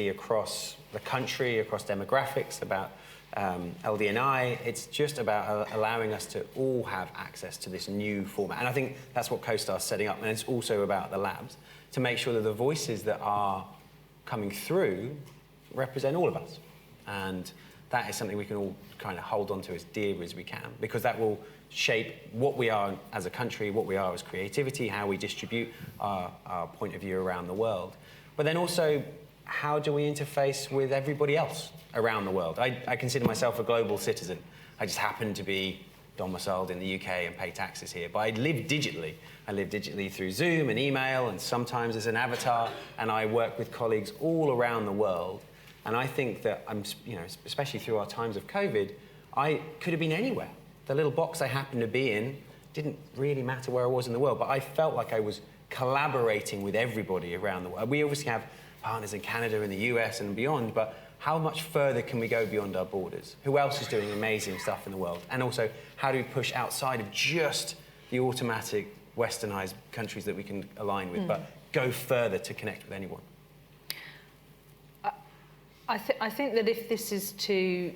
across the country, across demographics, about LD&I. It's just about allowing us to all have access to this new format. And I think that's what CoSTAR is setting up. And it's also about the labs to make sure that the voices that are coming through represent all of us. And that is something we can all kind of hold on to as dear as we can, because that will shape what we are as a country, what we are as creativity, how we distribute our point of view around the world. But then also, how do we interface with everybody else around the world? I consider myself a global citizen. I just happen to be domiciled in the UK and pay taxes here, but I live digitally. I live digitally through Zoom and email, and sometimes as an avatar, and I work with colleagues all around the world. And I think that, especially through our times of COVID, I could have been anywhere. The little box I happened to be in didn't really matter where I was in the world, but I felt like I was collaborating with everybody around the world. We obviously have partners in Canada and the US and beyond, but how much further can we go beyond our borders? Who else is doing amazing stuff in the world? And also, how do we push outside of just the automatic westernized countries that we can align with, but go further to connect with anyone? I think that if this is to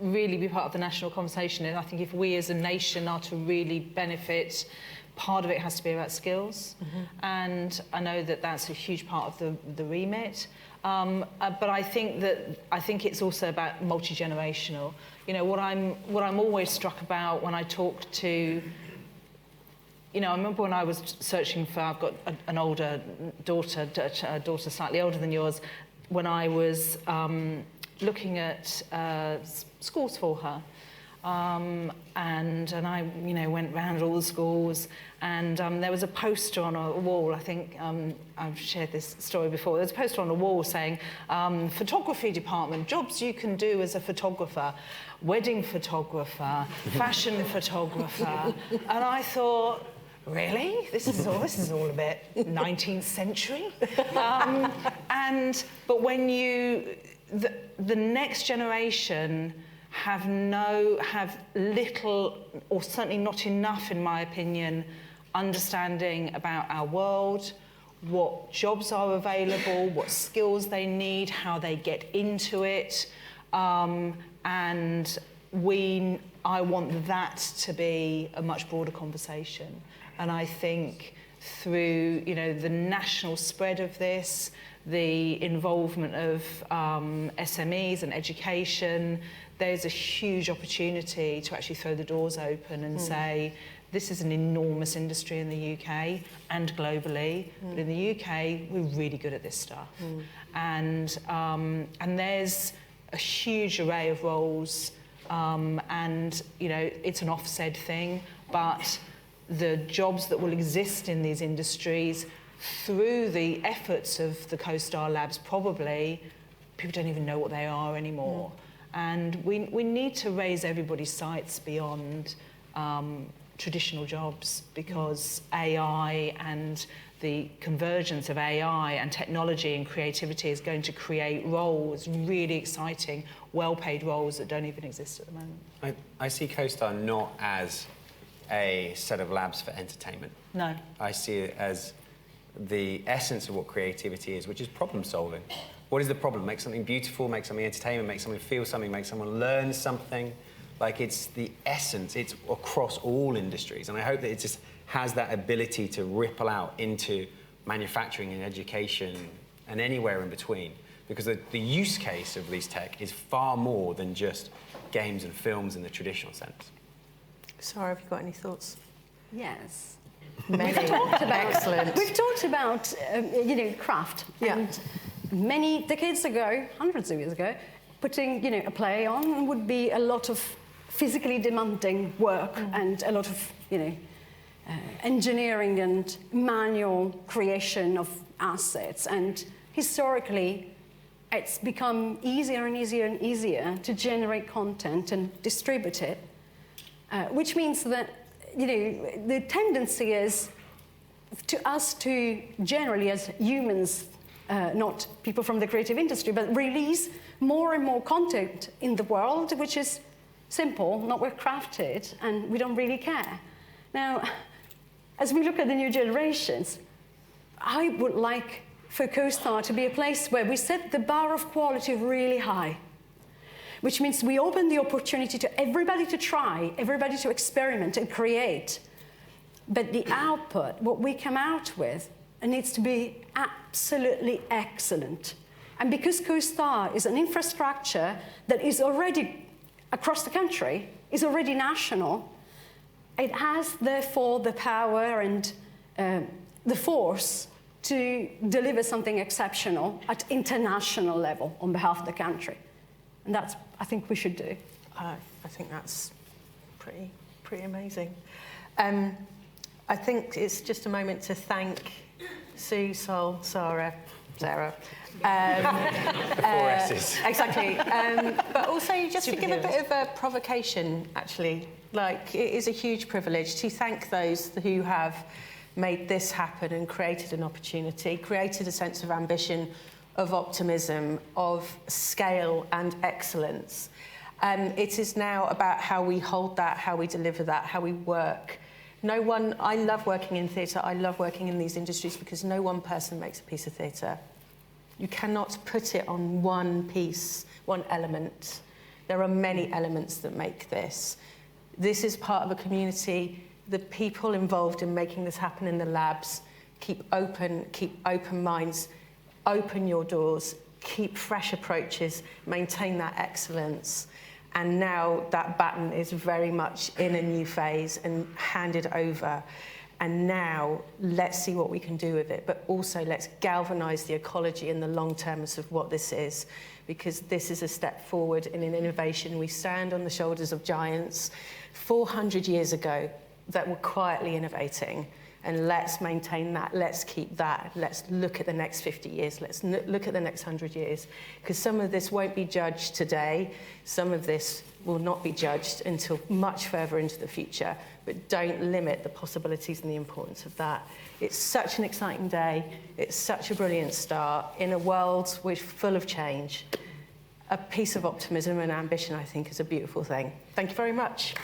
really be part of the national conversation, and I think if we as a nation are to really benefit, part of it has to be about skills. And I know that that's a huge part of the remit. But I think it's also about multi-generational. What I'm always struck about when I talk to, I remember when I was searching for, I've got an older daughter, a daughter slightly older than yours, when I was looking at schools for her, and I, went round all the schools, and there was a poster on a wall. I think I've shared this story before. There's a poster on a wall saying, photography department, jobs you can do as a photographer, wedding photographer, fashion photographer. And I thought, really? This is all a bit 19th century. But when the next generation have little, or certainly not enough, in my opinion, understanding about our world, what jobs are available, what skills they need, how they get into it, and I want that to be a much broader conversation. And I think through the national spread of this, the involvement of SMEs and education, there's a huge opportunity to actually throw the doors open and say, this is an enormous industry in the UK and globally, but in the UK, we're really good at this stuff. And there's a huge array of roles, and it's an offset thing, but the jobs that will exist in these industries through the efforts of the CoSTAR Labs, probably, people don't even know what they are anymore. And we need to raise everybody's sights beyond traditional jobs, because AI and the convergence of AI and technology and creativity is going to create roles, really exciting, well-paid roles that don't even exist at the moment. I see CoSTAR not as a set of labs for entertainment. No. I see it as the essence of what creativity is, which is problem solving. What is the problem? Make something beautiful, make something entertainment, make someone feel something, make someone learn something. Like, it's the essence, it's across all industries. And I hope that it just has that ability to ripple out into manufacturing and education and anywhere in between. Because the use case of these tech is far more than just games and films in the traditional sense. Sara, have you got any thoughts? Yes. We've talked about, excellent. We've talked about, craft. Yeah. And many decades ago, hundreds of years ago, putting, a play on would be a lot of physically demanding work and a lot of, engineering and manual creation of assets. And historically, it's become easier and easier and easier to generate content and distribute it, which means that, the tendency is to us to generally, as humans, not people from the creative industry, but release more and more content in the world, which is simple, not well crafted, and we don't really care. Now, as we look at the new generations, I would like for CoSTAR to be a place where we set the bar of quality really high, which means we open the opportunity to everybody to try, everybody to experiment and create. But the output, what we come out with, needs to be absolutely excellent. And because CoSTAR is an infrastructure that is already across the country, is already national, it has therefore the power and the force to deliver something exceptional at international level on behalf of the country. And that's, I think, we should do. I think that's pretty amazing. I think it's just a moment to thank Sue, Sol, Sara. Four S's. Exactly. But also just to give a bit of a provocation, actually. Like, it is a huge privilege to thank those who have made this happen and created an opportunity, created a sense of ambition, of optimism, of scale and excellence. It is now about how we hold that, how we deliver that, how we work. I love working in theatre, I love working in these industries because no one person makes a piece of theatre. You cannot put it on one piece, one element. There are many elements that make this. This is part of a community. The people involved in making this happen in the labs, keep open minds, open your doors, keep fresh approaches, maintain that excellence. And now that baton is very much in a new phase and handed over. And now let's see what we can do with it, but also let's galvanise the ecology and the long-termness of what this is, because this is a step forward in an innovation. We stand on the shoulders of giants 400 years ago that were quietly innovating, and let's maintain that, let's keep that, let's look at the next 50 years, let's look at the next 100 years, because some of this won't be judged today, some of this will not be judged until much further into the future, but don't limit the possibilities and the importance of that. It's such an exciting day, it's such a brilliant start in a world which full of change. A piece of optimism and ambition, I think, is a beautiful thing. Thank you very much.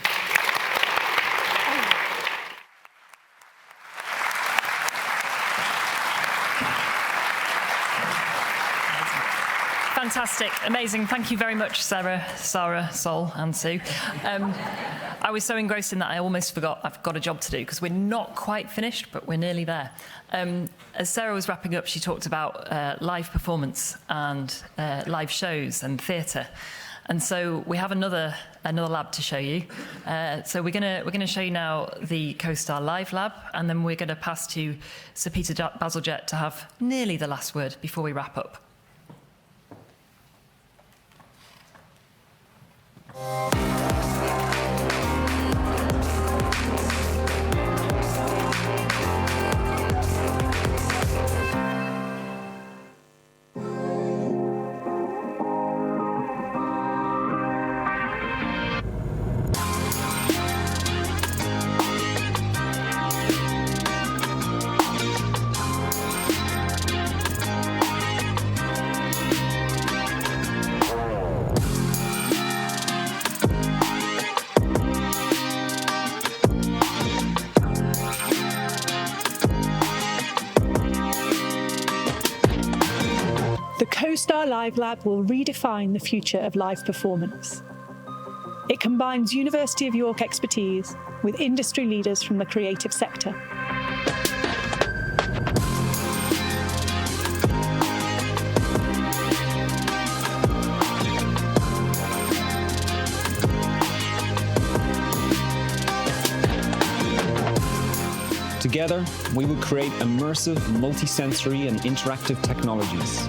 Fantastic, amazing. Thank you very much, Sara, Sol, and Sue. I was so engrossed in that I almost forgot I've got a job to do, because we're not quite finished, but we're nearly there. As Sara was wrapping up, she talked about live performance and live shows and theatre. And so we have another lab to show you. So we're gonna show you now the CoSTAR Live Lab, and then we're gonna pass to Sir Peter Bazalgette to have nearly the last word before we wrap up. The CoSTAR Live Lab will redefine the future of live performance. It combines University of York expertise with industry leaders from the creative sector. Together, we will create immersive, multisensory and interactive technologies.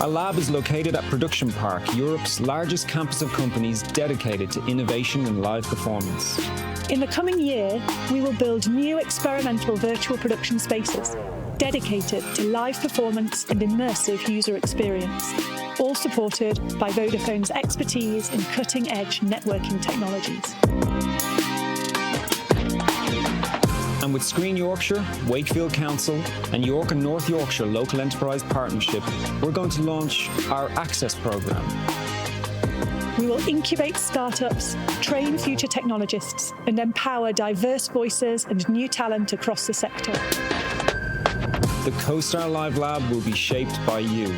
Our lab is located at Production Park, Europe's largest campus of companies dedicated to innovation and live performance. In the coming year, we will build new experimental virtual production spaces dedicated to live performance and immersive user experience, all supported by Vodafone's expertise in cutting-edge networking technologies. And with Screen Yorkshire, Wakefield Council, and York and North Yorkshire Local Enterprise Partnership, we're going to launch our Access programme. We will incubate startups, train future technologists, and empower diverse voices and new talent across the sector. The CoSTAR Live Lab will be shaped by you.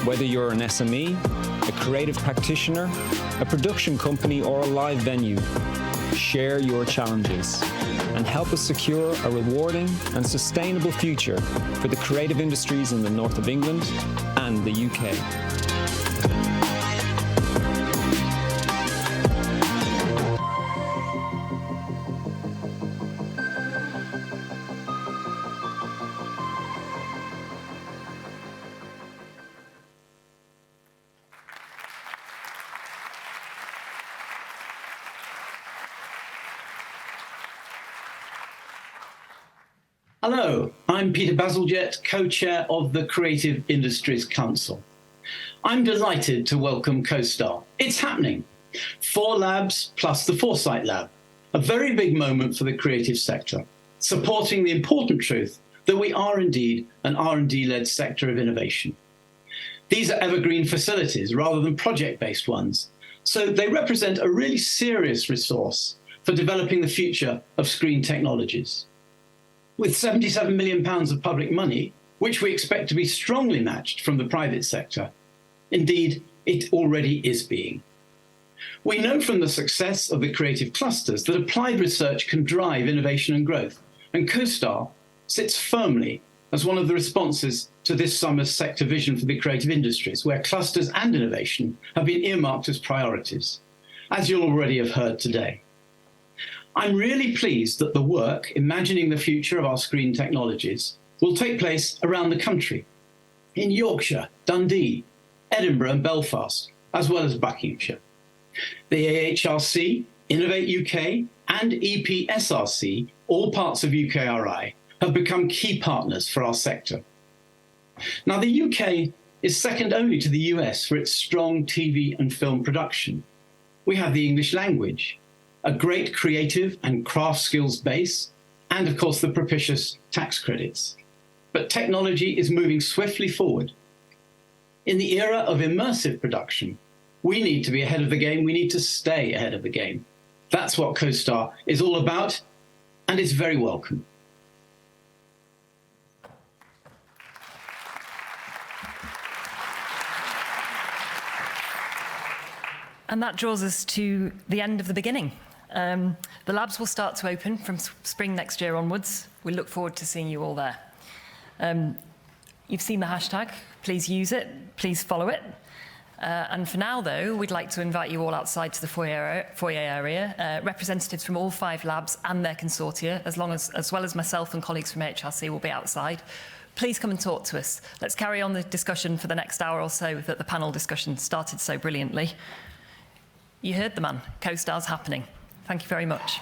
Whether you're an SME, a creative practitioner, a production company, or a live venue, share your challenges and help us secure a rewarding and sustainable future for the creative industries in the north of England and the UK. Hello, I'm Peter Bazalgette, co-chair of the Creative Industries Council. I'm delighted to welcome CoSTAR. It's happening. 4 labs plus the Foresight Lab. A very big moment for the creative sector, supporting the important truth that we are indeed an R&D-led sector of innovation. These are evergreen facilities rather than project-based ones, so they represent a really serious resource for developing the future of screen technologies. With £77 million of public money, which we expect to be strongly matched from the private sector. Indeed, it already is being. We know from the success of the creative clusters that applied research can drive innovation and growth, and CoSTAR sits firmly as one of the responses to this summer's sector vision for the creative industries, where clusters and innovation have been earmarked as priorities, as you'll already have heard today. I'm really pleased that the work imagining the future of our screen technologies will take place around the country, in Yorkshire, Dundee, Edinburgh and Belfast, as well as Buckinghamshire. The AHRC, Innovate UK and EPSRC, all parts of UKRI, have become key partners for our sector. Now, the UK is second only to the US for its strong TV and film production. We have the English language, a great creative and craft skills base, and of course the propitious tax credits. But technology is moving swiftly forward. In the era of immersive production, we need to be ahead of the game. We need to stay ahead of the game. That's what CoSTAR is all about, and it's very welcome. And that draws us to the end of the beginning. The labs will start to open from spring next year onwards. We look forward to seeing you all there. You've seen the hashtag. Please use it. Please follow it. And for now, though, we'd like to invite you all outside to the foyer area. Representatives from all 5 labs and their consortia, as well as myself and colleagues from AHRC, will be outside. Please come and talk to us. Let's carry on the discussion for the next hour or so that the panel discussion started so brilliantly. You heard the man. CoSTAR's happening. Thank you very much.